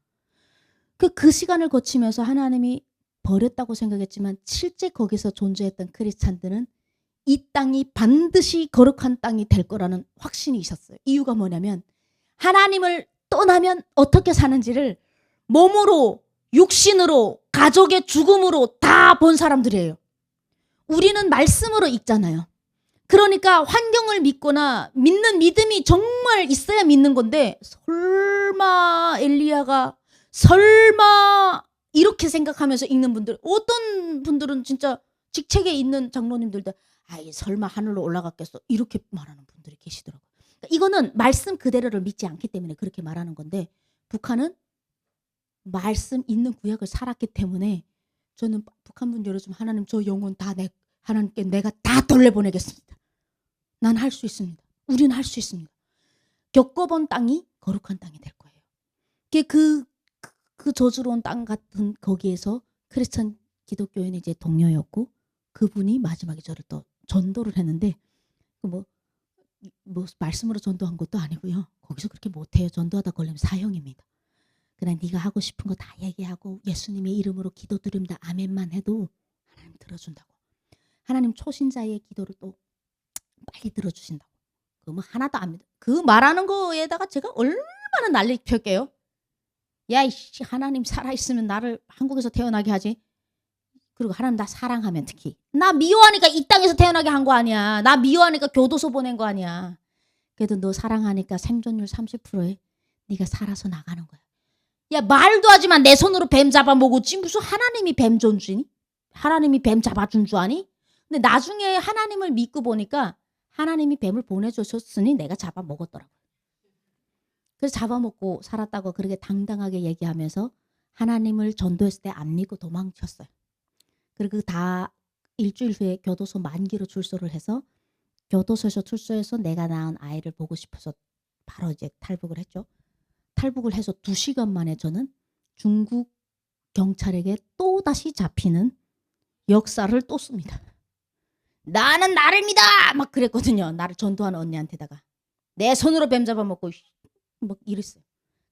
Speaker 1: 그 시간을 거치면서 하나님이 버렸다고 생각했지만 실제 거기서 존재했던 크리스찬들은 이 땅이 반드시 거룩한 땅이 될 거라는 확신이 있었어요. 이유가 뭐냐면 하나님을 떠나면 어떻게 사는지를 몸으로, 육신으로, 가족의 죽음으로 다 본 사람들이에요. 우리는 말씀으로 읽잖아요. 그러니까 환경을 믿거나 믿는 믿음이 정말 있어야 믿는 건데, 설마 엘리야가, 설마 이렇게 생각하면서 읽는 분들, 어떤 분들은 진짜 직책에 있는 장로님들도 아이 설마 하늘로 올라갔겠어 이렇게 말하는 분들이 계시더라고요. 그러니까 이거는 말씀 그대로를 믿지 않기 때문에 그렇게 말하는 건데, 북한은 말씀 있는 구약을 살았기 때문에 저는 북한 문 열어주면 하나님 저 영혼 다 하나님께 내가 다 돌려보내겠습니다. 난 할 수 있습니다. 우리는 할 수 있습니다. 겪어본 땅이 거룩한 땅이 될 거예요. 그 저주로운 땅 같은 거기에서 크리스천 기독교인이 이제 동료였고 그분이 마지막에 저를 또 전도를 했는데 뭐 말씀으로 전도한 것도 아니고요. 거기서 그렇게 못해요. 전도하다 걸리면 사형입니다. 그냥 네가 하고 싶은 거 다 얘기하고 예수님의 이름으로 기도드립니다. 아멘만 해도 하나님 들어준다고. 하나님 초신자의 기도를 또 빨리 들어주신다고. 그 뭐 하나도 안 믿어. 그 말하는 거에다가 제가 얼마나 난리 펼게요. 야 이씨 하나님 살아있으면 나를 한국에서 태어나게 하지. 그리고 하나님 나 사랑하면 특히. 나 미워하니까 이 땅에서 태어나게 한 거 아니야. 나 미워하니까 교도소 보낸 거 아니야. 그래도 너 사랑하니까 생존율 30%에 네가 살아서 나가는 거야. 야 말도 하지만 내 손으로 뱀 잡아먹었지 무슨 하나님이 뱀 존주니? 하나님이 뱀 잡아준 줄 아니? 근데 나중에 하나님을 믿고 보니까 하나님이 뱀을 보내주셨으니 내가 잡아먹었더라고요. 그래서 잡아먹고 살았다고 그렇게 당당하게 얘기하면서 하나님을 전도했을 때 안 믿고 도망쳤어요. 그리고 다 일주일 후에 교도소 만기로 출소를 해서 교도소에서 출소해서 내가 낳은 아이를 보고 싶어서 바로 이제 탈북을 했죠. 탈북을 해서 2시간 만에 저는 중국 경찰에게 또다시 잡히는 역사를 또 씁니다. 나는 나를 믿어! 막 그랬거든요. 나를 전도하는 언니한테다가. 내 손으로 뱀 잡아먹고 막 이랬어요.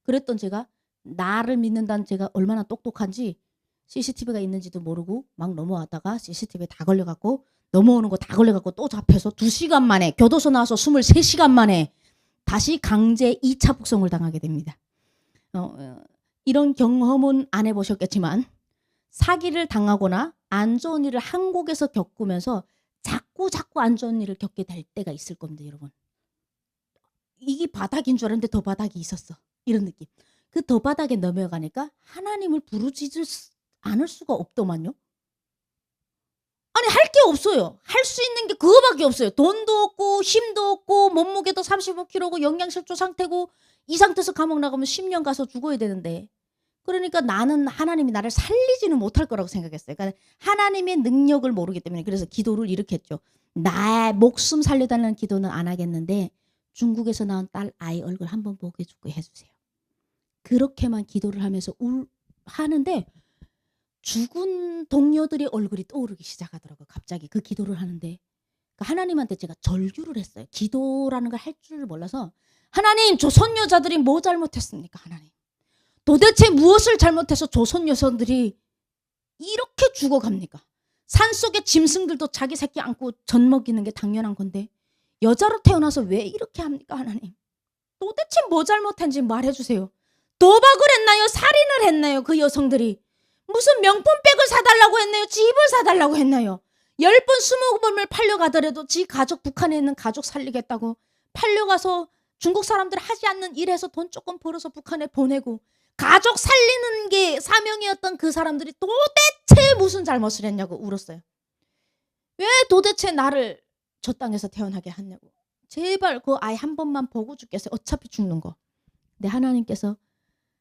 Speaker 1: 그랬던 제가 나를 믿는다는 제가 얼마나 똑똑한지 CCTV가 있는지도 모르고 막 넘어왔다가 CCTV에 다 걸려갖고 넘어오는 거 다 걸려갖고 또 잡혀서 2시간 만에 교도소 나와서 23시간 만에 다시 강제 2차 북송을 당하게 됩니다. 이런 경험은 안 해보셨겠지만 사기를 당하거나 안 좋은 일을 한국에서 겪으면서 자꾸 안 좋은 일을 겪게 될 때가 있을 겁니다. 여러분. 이게 바닥인 줄 알았는데 더 바닥이 있었어. 이런 느낌. 그 더 바닥에 넘어가니까 하나님을 부르짖을 않을 수가 없더만요. 아니 할 게 없어요. 할 수 있는 게 그거밖에 없어요. 돈도 없고 힘도 없고 몸무게도 35kg고 영양실조 상태고 이 상태에서 감옥 나가면 10년 가서 죽어야 되는데 그러니까 나는 하나님이 나를 살리지는 못할 거라고 생각했어요. 그러니까 하나님의 능력을 모르기 때문에 그래서 기도를 이렇게 했죠. 나의 목숨 살려달라는 기도는 안 하겠는데 중국에서 낳은 딸 아이 얼굴 한번 보게 해주세요. 그렇게만 기도를 하면서 하는데 죽은 동료들의 얼굴이 떠오르기 시작하더라고요. 갑자기 그 기도를 하는데 그러니까 하나님한테 제가 절규를 했어요. 기도라는 걸 할 줄을 몰라서 하나님 조선 여자들이 뭐 잘못했습니까? 하나님 도대체 무엇을 잘못해서 조선 여성들이 이렇게 죽어갑니까? 산속의 짐승들도 자기 새끼 안고 젖 먹이는 게 당연한 건데 여자로 태어나서 왜 이렇게 합니까? 하나님 도대체 뭐 잘못한지 말해주세요. 도박을 했나요? 살인을 했나요? 그 여성들이 무슨 명품백을 사달라고 했나요? 집을 사달라고 했나요? 10번 20번을 팔려가더라도 지 가족 북한에 있는 가족 살리겠다고 팔려가서 중국 사람들 하지 않는 일해서 돈 조금 벌어서 북한에 보내고 가족 살리는 게 사명이었던 그 사람들이 도대체 무슨 잘못을 했냐고 울었어요. 왜 도대체 나를 저 땅에서 태어나게 했냐고. 제발 그 아이 한 번만 보고 죽겠어요. 어차피 죽는 거. 근데 하나님께서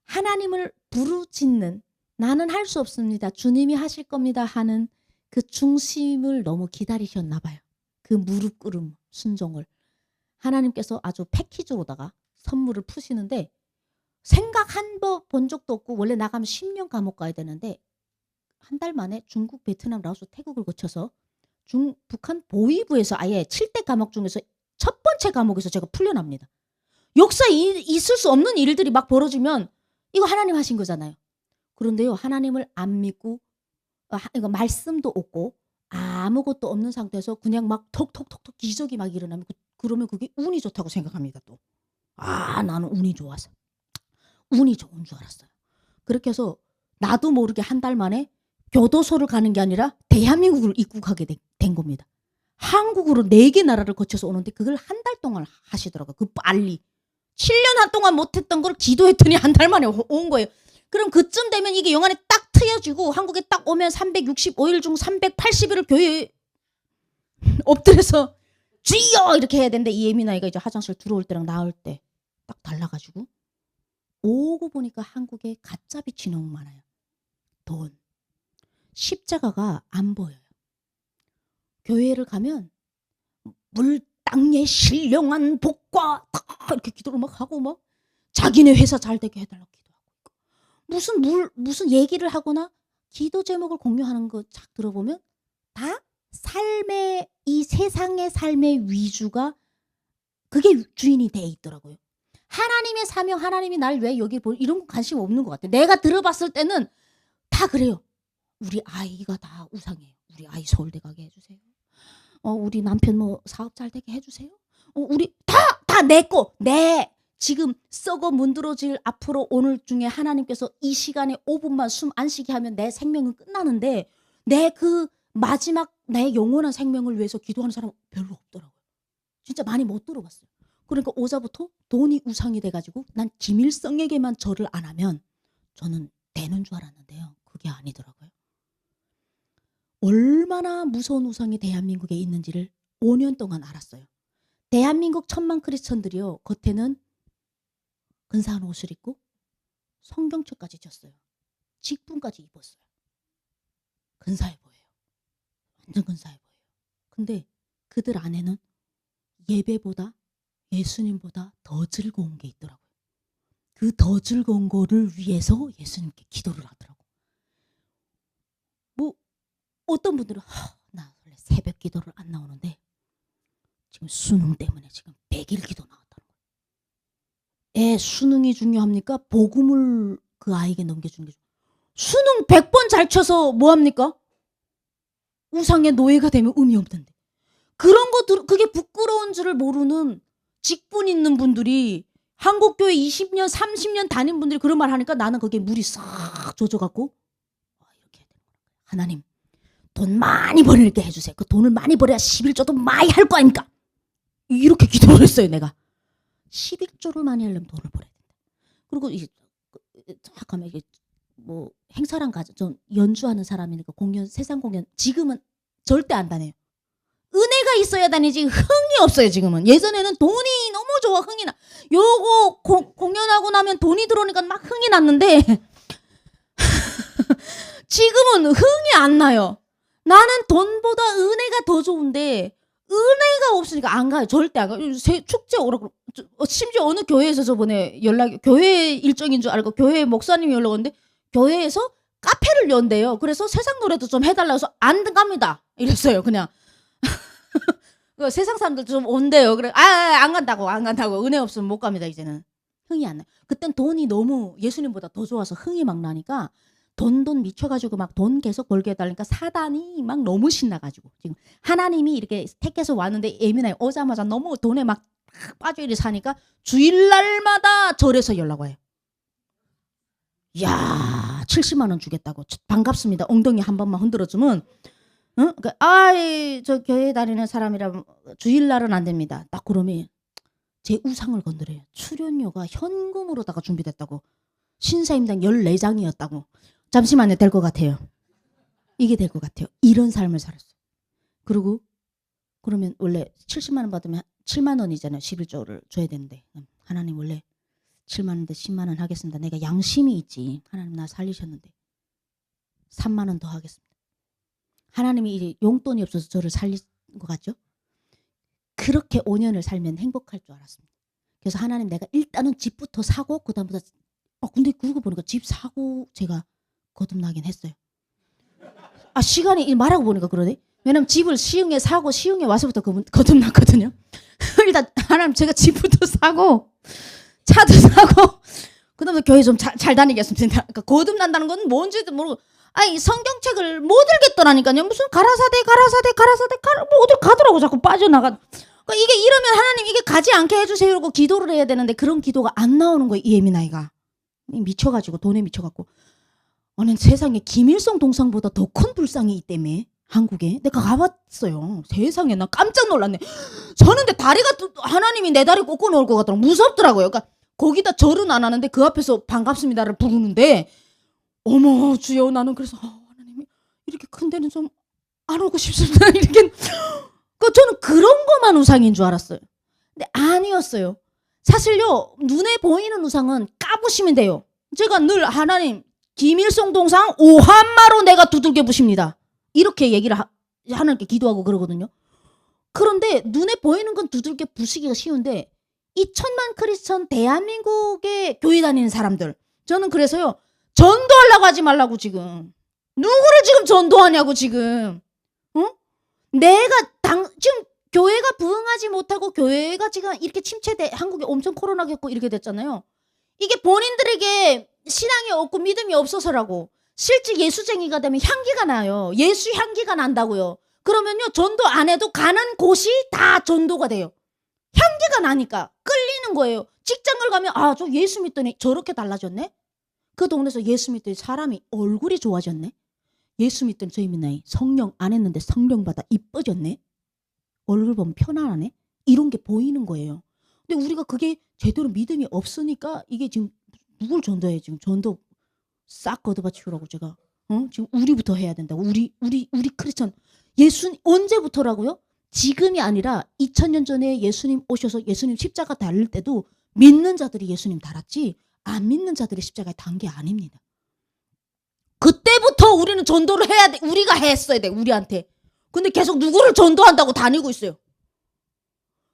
Speaker 1: 하나님을 부르짖는 나는 할 수 없습니다. 주님이 하실 겁니다 하는 그 중심을 너무 기다리셨나 봐요. 그 무릎 꿇음 순종을. 하나님께서 아주 패키지로다가 선물을 푸시는데 생각 한 번 본 적도 없고 원래 나가면 10년 감옥 가야 되는데 한 달 만에 중국, 베트남, 라오스, 태국을 거쳐서 북한 보위부에서 아예 7대 감옥 중에서 첫 번째 감옥에서 제가 풀려납니다. 역사에 있을 수 없는 일들이 막 벌어지면 이거 하나님 하신 거잖아요. 그런데요 하나님을 안 믿고 이거 말씀도 없고 아무것도 없는 상태에서 그냥 막 톡톡톡톡 기적이 막 일어나면 그러면 그게 운이 좋다고 생각합니다. 또 나는 운이 좋아서 운이 좋은 줄 알았어요. 그렇게 해서 나도 모르게 한 달 만에 교도소를 가는 게 아니라 대한민국을 입국하게 된 겁니다. 한국으로 4개 나라를 거쳐서 오는데 그걸 한 달 동안 하시더라고요. 그 빨리 7년 동안 못했던 걸 기도했더니 한 달 만에 온 거예요. 그럼 그쯤 되면 이게 영안에 딱 트여지고 한국에 딱 오면 365일 중 380일을 교회에 엎드려서 주여 이렇게 해야 되는데 이 예민아이가 이제 화장실 들어올 때랑 나올 때 딱 달라가지고 오고 보니까 한국에 가짜 빚이 너무 많아요. 돈. 십자가가 안 보여요. 교회를 가면 물 땅에 신령한 복과 이렇게 기도를 막 하고 막 자기네 회사 잘 되게 해달라고 기도하고 무슨 얘기를 하거나 기도 제목을 공유하는 거 쫙 들어보면 다 삶의 이 세상의 삶의 위주가 그게 주인이 돼 있더라고요. 하나님의 사명, 하나님이 날 왜 여기 이런 거 관심 없는 것 같아요. 내가 들어봤을 때는 다 그래요. 우리 아이가 다 우상이에요. 우리 아이 서울대 가게 해주세요. 우리 남편 뭐 사업 잘 되게 해주세요. 우리 다 내 거. 지금 썩어 문드러질 앞으로 오늘 중에 하나님께서 이 시간에 5분만 숨 안 쉬게 하면 내 생명은 끝나는데 내 그 마지막 내 영원한 생명을 위해서 기도하는 사람 별로 없더라고요. 진짜 많이 못 들어봤어요. 그러니까 오자부터 돈이 우상이 돼가지고 난 김일성에게만 절을 안 하면 저는 되는 줄 알았는데요. 그게 아니더라고요. 얼마나 무서운 우상이 대한민국에 있는지를 5년 동안 알았어요. 대한민국 천만 크리스천들이요. 겉에는 근사한 옷을 입고 성경책까지 졌어요. 직분까지 입었어요. 근사해 보여요. 완전 근사해 보여요. 근데 그들 안에는 예배보다 예수님보다 더 즐거운 게 있더라고요. 그 더 즐거운 거를 위해서 예수님께 기도를 하더라고요. 뭐 어떤 분들은 나 원래 새벽 기도를 안 나오는데 지금 수능 때문에 지금 100일 기도 나왔다는 거예요. 수능이 중요합니까? 복음을 그 아이에게 넘겨주는 게 중요해요. 수능 100번 잘 쳐서 뭐합니까? 우상의 노예가 되면 의미 없는데. 그런 거 그게 부끄러운 줄을 모르는 직분 있는 분들이 한국교회 20년 30년 다닌 분들이 그런 말 하니까 나는 거기에 물이 싹 젖어갖고 이렇게 해야 되는 거야. 하나님 돈 많이 벌게 해주세요. 그 돈을 많이 벌어야 11조도 많이 할 거 아닙니까? 이렇게 기도를 했어요. 내가 11조를 많이 하려면 돈을 벌어야 된다. 그리고 잠깐만 이게 뭐 행사랑 좀 연주하는 사람이니까 공연 세상 공연 지금은 절대 안 다녀요. 은혜가 있어야 다니지 흥이 없어요. 지금은. 예전에는 돈이 너무 좋아 흥이 나. 요거 공연하고 나면 돈이 들어오니까 막 흥이 났는데 지금은 흥이 안 나요. 나는 돈보다 은혜가 더 좋은데 은혜가 없으니까 안 가요. 절대 안 가요. 축제 오라고. 심지어 어느 교회에서 저번에 교회 일정인 줄 알고 교회 목사님이 연락 왔는데 교회에서 카페를 연대요. 그래서 세상 노래도 좀 해달라고 해서 안 갑니다. 이랬어요. 그냥. 세상 사람들 좀 온대요. 그래 안 간다고 은혜 없으면 못 갑니다. 이제는 흥이 안 나요. 그땐 돈이 너무 예수님보다 더 좋아서 흥이 막 나니까 돈 미쳐가지고 막 돈 계속 벌게 해달라니까 사단이 막 너무 신나가지고 지금 하나님이 이렇게 택해서 왔는데 예민해요. 오자마자 너무 돈에 막 빠져 이리 사니까 주일날마다 절에서 연락 와요. 야 70만 원 주겠다고 반갑습니다. 엉덩이 한 번만 흔들어주면 저 교회 다니는 사람이라 주일날은 안 됩니다. 딱 그러면 제 우상을 건드려요. 출연료가 현금으로다가 준비됐다고. 신사임당 14장이었다고. 잠시만요. 될 것 같아요. 이게 될 것 같아요. 이런 삶을 살았어요. 그리고 그러면 원래 70만 원 받으면 7만 원이잖아요. 11조를 줘야 되는데 하나님 원래 7만 원인데 10만 원 하겠습니다. 내가 양심이 있지. 하나님 나 살리셨는데 3만 원 더 하겠습니다. 하나님이 이제 용돈이 없어서 저를 살린 것 같죠? 그렇게 5년을 살면 행복할 줄 알았습니다. 그래서 하나님 내가 일단은 집부터 사고 그다음부터 근데 그러고 보니까 집 사고 제가 거듭나긴 했어요. 시간이 말하고 보니까 그러네. 왜냐면 집을 시흥에 사고 시흥에 와서부터 거듭났거든요. 일단 하나님 제가 집부터 사고 차도 사고 그다음에 교회 좀 잘 다니겠습니다. 그러니까 거듭난다는 건 뭔지도 모르고 성경책을 못 읽겠더라니까요. 무슨 가라사대 뭐 어딜 가더라고 자꾸 빠져나가. 그러니까 이게 이러면 하나님 이게 가지 않게 해주세요 이러고 기도를 해야 되는데 그런 기도가 안 나오는 거예요. 이 예민아이가 미쳐가지고 돈에 미쳐갖고 세상에 김일성 동상보다 더 큰 불상이 있다며 한국에. 내가 가봤어요. 세상에 나 깜짝 놀랐네. 저는데 다리가 하나님이 내 다리 꽂고 놓을 것 같더라고. 무섭더라고요. 그러니까 거기다 절은 안 하는데 그 앞에서 반갑습니다를 부르는데 어머 주여 나는 그래서 하나님이 이렇게 큰 데는 좀 안 오고 싶습니다. 이렇게 저는 그런 것만 우상인 줄 알았어요. 근데 아니었어요. 사실요 눈에 보이는 우상은 까부시면 돼요. 제가 늘 하나님 김일성 동상 오한마로 내가 두들겨 부십니다. 이렇게 얘기를 하나님께 기도하고 그러거든요. 그런데 눈에 보이는 건 두들겨 부시기가 쉬운데 2천만 크리스천 대한민국의 교회 다니는 사람들, 저는 그래서요, 전도하려고 하지 말라고. 지금 누구를 지금 전도하냐고. 지금 지금 교회가 부흥하지 못하고 교회가 지금 이렇게 침체돼, 한국에 엄청 코로나 겪고 이렇게 됐잖아요. 이게 본인들에게 신앙이 없고 믿음이 없어서라고. 실제 예수쟁이가 되면 향기가 나요. 예수 향기가 난다고요. 그러면요, 전도 안 해도 가는 곳이 다 전도가 돼요. 향기가 나니까 끌리는 거예요. 직장을 가면 저 예수 믿더니 저렇게 달라졌네. 그 동네에서 예수 믿더니 사람이 얼굴이 좋아졌네. 예수 믿더니 저희 믿나이 성령 안 했는데 성령 받아 이뻐졌네. 얼굴 보면 편안하네. 이런 게 보이는 거예요. 근데 우리가 그게 제대로 믿음이 없으니까 이게 지금 누굴 전도해. 지금 전도 싹 걷어바치우라고 제가. 지금 우리부터 해야 된다고. 우리 크리스천. 예수님 언제부터라고요? 지금이 아니라 2000년 전에 예수님 오셔서 예수님 십자가 달릴 때도 믿는 자들이 예수님 달았지 안 믿는 자들이 십자가에 단 게 아닙니다. 그때부터 우리는 전도를 해야 돼. 우리가 했어야 돼. 우리한테. 근데 계속 누구를 전도한다고 다니고 있어요.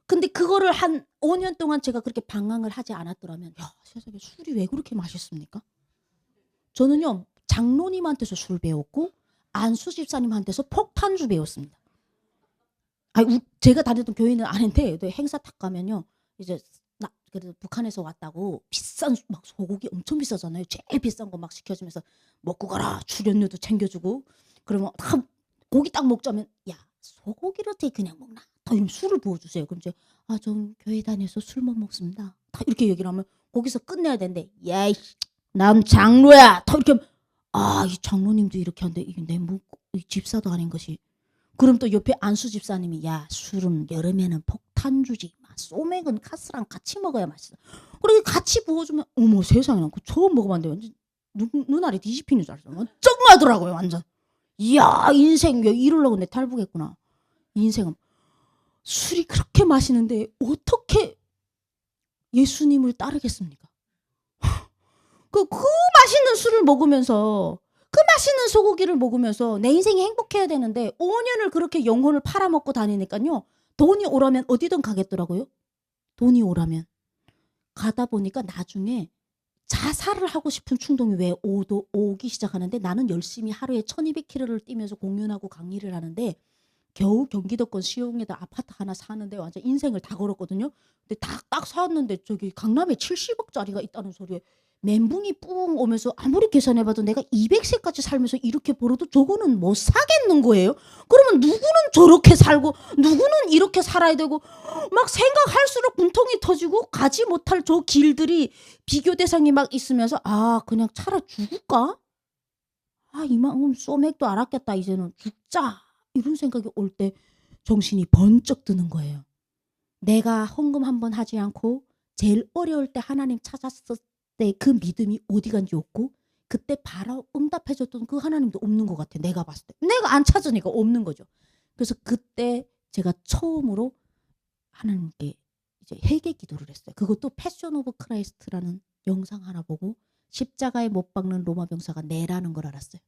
Speaker 1: 근데 그거를 한 5년 동안 제가 그렇게 방황을 하지 않았더라면, 야, 세상에 술이 왜 그렇게 맛있습니까? 저는요, 장로님한테서 술 배웠고 안수 집사님한테서 폭탄주 배웠습니다. 제가 다녔던 교회는 아닌데 행사 탁 가면요, 이제 그래도 북한에서 왔다고 비싼 막 소고기 엄청 비싸잖아요. 제일 비싼 거 막 시켜주면서 먹고 가라. 출연료도 챙겨주고. 그러면 고기 딱 먹자면, 야, 소고기를 어떻게 그냥 먹나? 다 이러면 술을 부어주세요. 그럼 이제 전 교회 다녀서 술 못 먹습니다. 다 이렇게 얘기를 하면 거기서 끝내야 되는데, 야, 난 장로야. 다 이렇게 이 장로님도 이렇게 하는데 이게 내 집사도 아닌 것이. 그럼 또 옆에 안수 집사님이, 야, 술은 여름에는 폭탄주지. 소맥은 카스랑 같이 먹어야 맛있어. 그리고 같이 부어주면, 어머 세상에, 난 그거 처음 먹어봤는데 완전 눈알이 뒤집히는 줄 알았어. 쩍나더라고요 완전. 이야, 인생 왜 이러려고 내 탈북했구나. 인생은 술이 그렇게 마시는데 어떻게 예수님을 따르겠습니까? 그 맛있는 술을 먹으면서, 그 맛있는 소고기를 먹으면서 내 인생이 행복해야 되는데 5년을 그렇게 영혼을 팔아먹고 다니니까요, 돈이 오라면 어디든 가겠더라고요. 돈이 오라면. 가다 보니까 나중에 자살을 하고 싶은 충동이 왜 오기 시작하는데, 나는 열심히 하루에 1200km를 뛰면서 공연하고 강의를 하는데 겨우 경기도권 시흥에다 아파트 하나 사는데 완전 인생을 다 걸었거든요. 근데 딱 사왔는데 저기 강남에 70억짜리가 있다는 소리에 멘붕이 뿡 오면서 아무리 계산해봐도 내가 200세까지 살면서 이렇게 벌어도 저거는 못 사겠는 거예요. 그러면 누구는 저렇게 살고 누구는 이렇게 살아야 되고, 막 생각할수록 분통이 터지고 가지 못할 저 길들이 비교 대상이 막 있으면서, 그냥 차라리 죽을까? 이만큼 소맥도 알았겠다. 이제는 죽자. 이런 생각이 올 때 정신이 번쩍 드는 거예요. 내가 헌금 한번 하지 않고 제일 어려울 때 하나님 찾았을 때 그 믿음이 어디 간지 없고, 그때 바로 응답해줬던 그 하나님도 없는 것 같아. 내가 봤을 때. 내가 안 찾으니까 없는 거죠. 그래서 그때 제가 처음으로 하나님께 이제 회개 기도를 했어요. 그것도 패션 오브 크라이스트라는 영상 하나 보고 십자가에 못 박는 로마 병사가 내라는 걸 알았어요.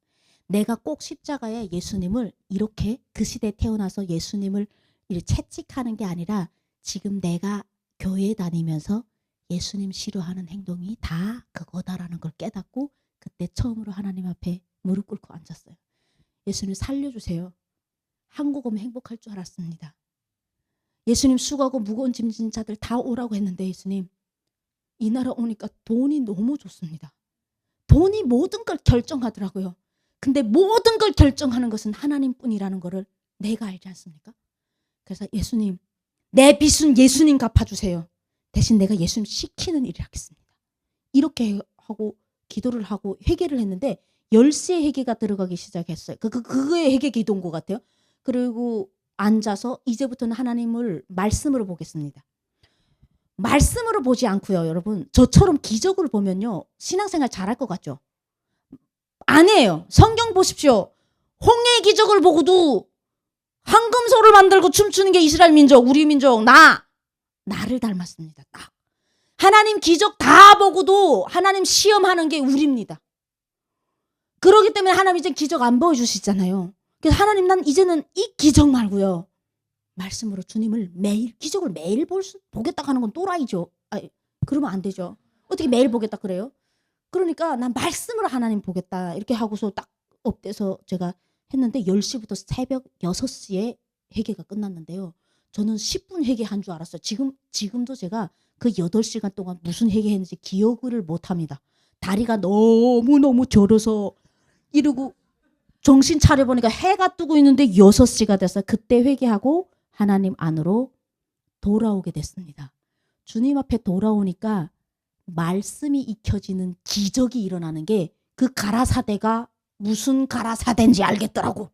Speaker 1: 내가 꼭 십자가에 예수님을 이렇게 그 시대에 태어나서 예수님을 이렇게 채찍하는 게 아니라 지금 내가 교회 다니면서 예수님 싫어하는 행동이 다 그거다라는 걸 깨닫고 그때 처음으로 하나님 앞에 무릎 꿇고 앉았어요. 예수님 살려주세요. 한국 오면 행복할 줄 알았습니다. 예수님 수고하고 무거운 짐 진 자들 다 오라고 했는데, 예수님 이 나라 오니까 돈이 너무 좋습니다. 돈이 모든 걸 결정하더라고요. 근데 모든 걸 결정하는 것은 하나님뿐이라는 거를 내가 알지 않습니까? 그래서 예수님, 내 빚은 예수님 갚아주세요. 대신 내가 예수님 시키는 일을 하겠습니다. 이렇게 하고 기도를 하고 회개를 했는데 10시에 회개가 들어가기 시작했어요. 그거의 회개 기도인 것 같아요. 그리고 앉아서 이제부터는 하나님을 말씀으로 보겠습니다. 말씀으로 보지 않고요, 여러분. 저처럼 기적을 보면요, 신앙생활 잘할 것 같죠? 아니에요. 성경 보십시오. 홍해의 기적을 보고도 황금소를 만들고 춤추는 게 이스라엘 민족, 우리 민족, 나를 닮았습니다. 딱. 하나님 기적 다 보고도 하나님 시험하는 게 우리입니다. 그러기 때문에 하나님 이제 기적 안 보여주시잖아요. 그래서 하나님 난 이제는 이 기적 말고요. 말씀으로 주님을 매일 기적을 매일 보겠다 하는 건 또라이죠. 그러면 안 되죠. 어떻게 매일 보겠다 그래요? 그러니까 난 말씀으로 하나님 보겠다 이렇게 하고서 딱 업돼서 제가 했는데 10시부터 새벽 6시에 회개가 끝났는데요. 저는 10분 회개한 줄 알았어요. 지금도 제가 그 8시간 동안 무슨 회개했는지 기억을 못합니다. 다리가 너무너무 저려서 이러고 정신 차려보니까 해가 뜨고 있는데 6시가 됐어요. 그때 회개하고 하나님 안으로 돌아오게 됐습니다. 주님 앞에 돌아오니까 말씀이 익혀지는 기적이 일어나는 게 그 가라사대가 무슨 가라사대인지 알겠더라고.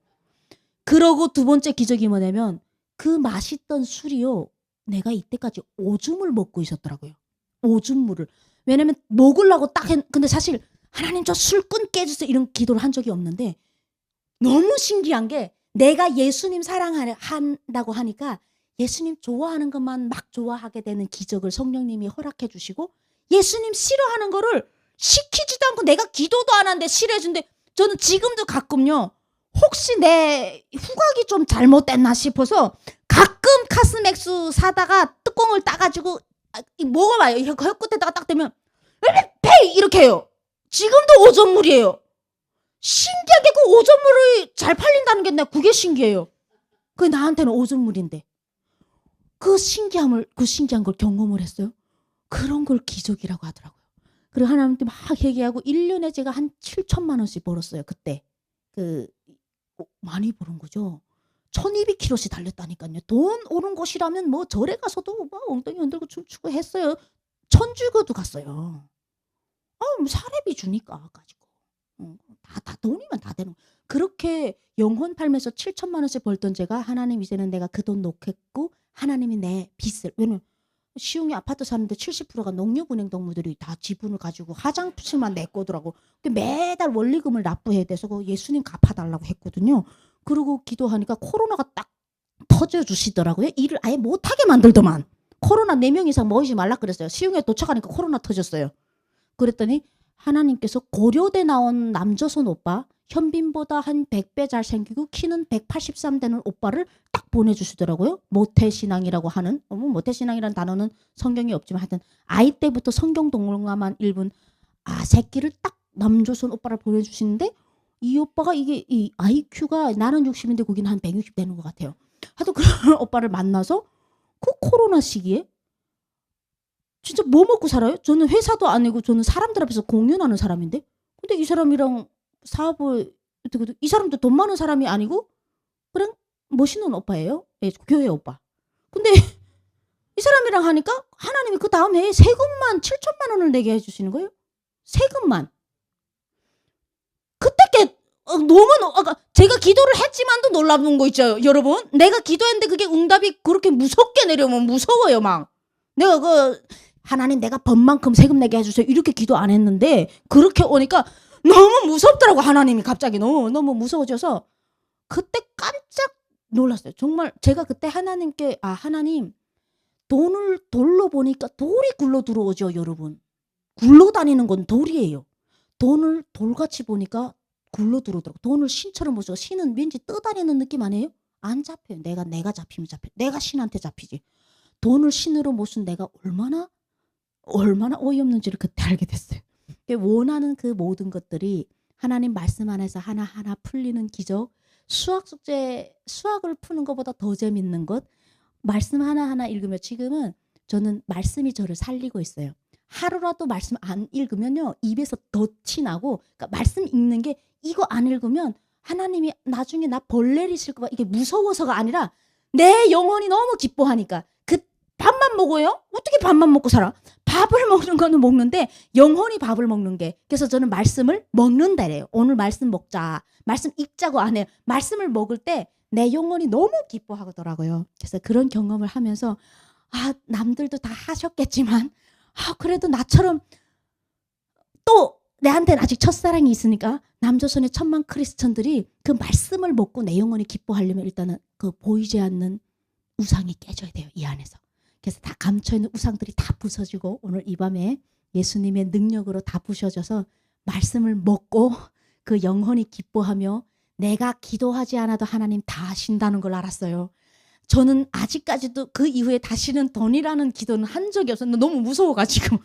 Speaker 1: 그러고 두 번째 기적이 뭐냐면 그 맛있던 술이요. 내가 이때까지 오줌을 먹고 있었더라고요. 오줌물을. 왜냐면 먹으려고 딱 근데 사실 하나님 저 술 끊게 해주세요 이런 기도를 한 적이 없는데 너무 신기한 게 내가 예수님 사랑한다고 하니까 예수님 좋아하는 것만 막 좋아하게 되는 기적을 성령님이 허락해 주시고 예수님 싫어하는 거를 시키지도 않고 내가 기도도 안 하는데 싫어해 준대. 저는 지금도 가끔요. 혹시 내 후각이 좀 잘못됐나 싶어서 가끔 카스맥주 사다가 뚜껑을 따가지고 먹어봐요. 혀끝에다가 딱 대면 페이 이렇게 해요. 지금도 오존물이에요. 신기하게 그 오존물이 잘 팔린다는 게 그게 신기해요. 그게 나한테는 오존물인데 그 신기한 걸 경험을 했어요. 그런 걸 기적이라고 하더라고요. 그리고 하나님한테 막 얘기하고 1년에 제가 한 7천만 원씩 벌었어요. 그때 많이 버는 거죠. 1200km씩 달렸다니까요. 돈 오는 곳이라면 뭐 절에 가서도 막 엉덩이 흔들고 춤추고 했어요. 천주교도 갔어요. 사례비 주니까 가지고 다 돈이면 다 되는. 그렇게 영혼 팔면서 7천만 원씩 벌던 제가 하나님 이제는 내가 그 돈 놓겠고 하나님이 내 빚을 왜냐면 시흥이 아파트 사는데 70%가 농협은행 동무들이 다 지분을 가지고 화장실만 내 거더라고. 매달 원리금을 납부해야 돼서 예수님 갚아달라고 했거든요. 그리고 기도하니까 코로나가 딱 터져주시더라고요. 일을 아예 못하게 만들더만. 코로나 4명 이상 모이지 말라 그랬어요. 시흥에 도착하니까 코로나 터졌어요. 그랬더니 하나님께서 고려대 나온 남조선 오빠 현빈보다 한 100배 잘생기고 키는 183 되는 오빠를 딱 보내주시더라고요. 모태신앙이라고 하는 모태신앙이라는 단어는 성경이 없지만 하여튼 아이 때부터 성경 동물감만 읽은 새끼를 딱 남조선 오빠를 보내주시는데 이 오빠가 이 IQ가 나는 60인데 거기는 한 160 되는 것 같아요. 하여튼 그런 오빠를 만나서 그 코로나 시기에 진짜 뭐 먹고 살아요? 저는 회사도 아니고 저는 사람들 앞에서 공연하는 사람인데 근데 이 사람이랑 사업을 이 사람도 돈 많은 사람이 아니고 그냥 멋있는 오빠예요. 네, 교회 오빠. 근데 이 사람이랑 하니까 하나님이 그 다음 해에 세금만 7천만 원을 내게 해주시는 거예요. 세금만. 그때 너무 제가 기도를 했지만도 놀라운 거 있죠 여러분. 내가 기도했는데 그게 응답이 그렇게 무섭게 내려오면 무서워요 막. 내가 하나님 내가 번만큼 세금 내게 해주세요 이렇게 기도 안 했는데 그렇게 오니까 너무 무섭더라고. 하나님이 갑자기 너무 무서워져서 그때 깜짝 놀랐어요. 정말 제가 그때 하나님께 하나님 돈을 돌로 보니까 돌이 굴러 들어오죠 여러분. 굴러다니는 건 돌이에요. 돈을 돌같이 보니까 굴러 들어오더라고. 돈을 신처럼 보죠. 신은 왠지 떠다니는 느낌 아니에요? 안 잡혀요. 내가 잡히면 잡혀. 내가 신한테 잡히지. 돈을 신으로 모신 내가 얼마나 어이없는지를 그때 알게 됐어요. 원하는 그 모든 것들이 하나님 말씀 안에서 하나하나 풀리는 기적. 수학을 푸는 것보다 더 재밌는 것. 말씀 하나하나 읽으면 지금은 저는 말씀이 저를 살리고 있어요. 하루라도 말씀 안 읽으면요 입에서 덫이 나고 그러니까 말씀 읽는 게 이거 안 읽으면 하나님이 나중에 나 벌 내리실까 봐 이게 무서워서가 아니라 내 영혼이 너무 기뻐하니까 밥만 먹어요? 어떻게 밥만 먹고 살아? 밥을 먹는 거는 먹는데 영혼이 밥을 먹는 게 그래서 저는 말씀을 먹는다래요. 오늘 말씀 먹자. 말씀 읽자고 안 해요. 말씀을 먹을 때 내 영혼이 너무 기뻐하더라고요. 그래서 그런 경험을 하면서 남들도 다 하셨겠지만 그래도 나처럼 또 내한테는 아직 첫사랑이 있으니까 남조선의 1000만 크리스천들이 그 말씀을 먹고 내 영혼이 기뻐하려면 일단은 그 보이지 않는 우상이 깨져야 돼요. 이 안에서. 그래서 다 감춰있는 우상들이 다 부서지고 오늘 이 밤에 예수님의 능력으로 다 부셔져서 말씀을 먹고 그 영혼이 기뻐하며 내가 기도하지 않아도 하나님 다 하신다는 걸 알았어요. 저는 아직까지도 그 이후에 다시는 돈이라는 기도는 한 적이 없었는데 너무 무서워가지고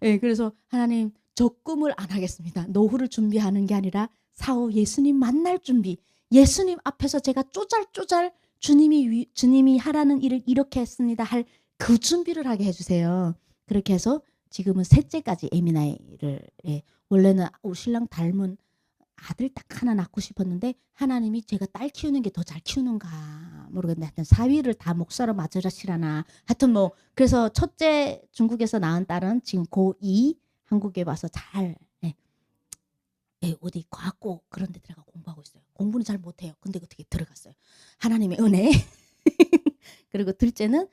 Speaker 1: 예, 그래서 하나님 저 꿈을 안 하겠습니다. 노후를 준비하는 게 아니라 사후 예수님 만날 준비, 예수님 앞에서 제가 쪼잘쪼잘 주님이 하라는 일을 이렇게 했습니다 할 그 준비를 하게 해주세요. 그렇게 해서 지금은 셋째까지 에미나이를 예, 원래는 우리 신랑 닮은 아들 딱 하나 낳고 싶었는데 하나님이 제가 딸 키우는 게 더 잘 키우는가 모르겠는데 하여튼 사위를 다 목사로 맞으시라나 하여튼 뭐 그래서 첫째 중국에서 낳은 딸은 지금 고2 한국에 와서 잘 예, 예, 어디 과학고 그런 데 들어가 공부하고 있어요. 공부는 잘 못해요. 근데 어떻게 들어갔어요. 하나님의 은혜. 그리고 둘째는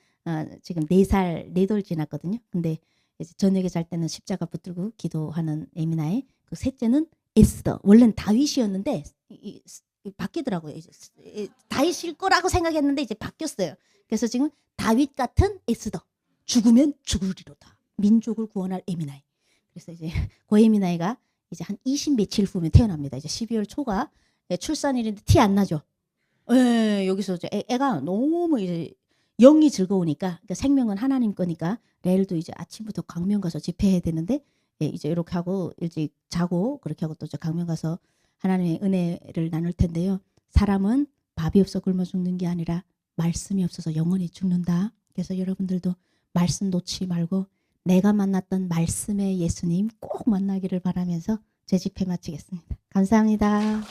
Speaker 1: 지금 4살 4돌 지났거든요. 근데 이제 저녁에 잘 때는 십자가 붙들고 기도하는 에미나의 그 셋째는 에스더. 원래는 다윗이었는데 바뀌더라고요. 이제 다윗일 거라고 생각했는데 이제 바뀌었어요. 그래서 지금 다윗 같은 에스더. 죽으면 죽으리로다. 민족을 구원할 에미나이. 그래서 이제 그 에미나이가 이제 한 20 며칠 후면 태어납니다. 이제 12월 초가 출산일인데 티 안 나죠. 예, 여기서 이제 애가 너무 이제 영이 즐거우니까 그러니까 생명은 하나님 거니까 내일도 이제 아침부터 강명 가서 집회해야 되는데 예, 이제 이렇게 하고 일찍 자고 그렇게 하고 또 이제 강명 가서 하나님의 은혜를 나눌 텐데요. 사람은 밥이 없어 굶어 죽는 게 아니라 말씀이 없어서 영원히 죽는다. 그래서 여러분들도 말씀 놓지 말고 내가 만났던 말씀의 예수님 꼭 만나기를 바라면서 제 집회 마치겠습니다. 감사합니다.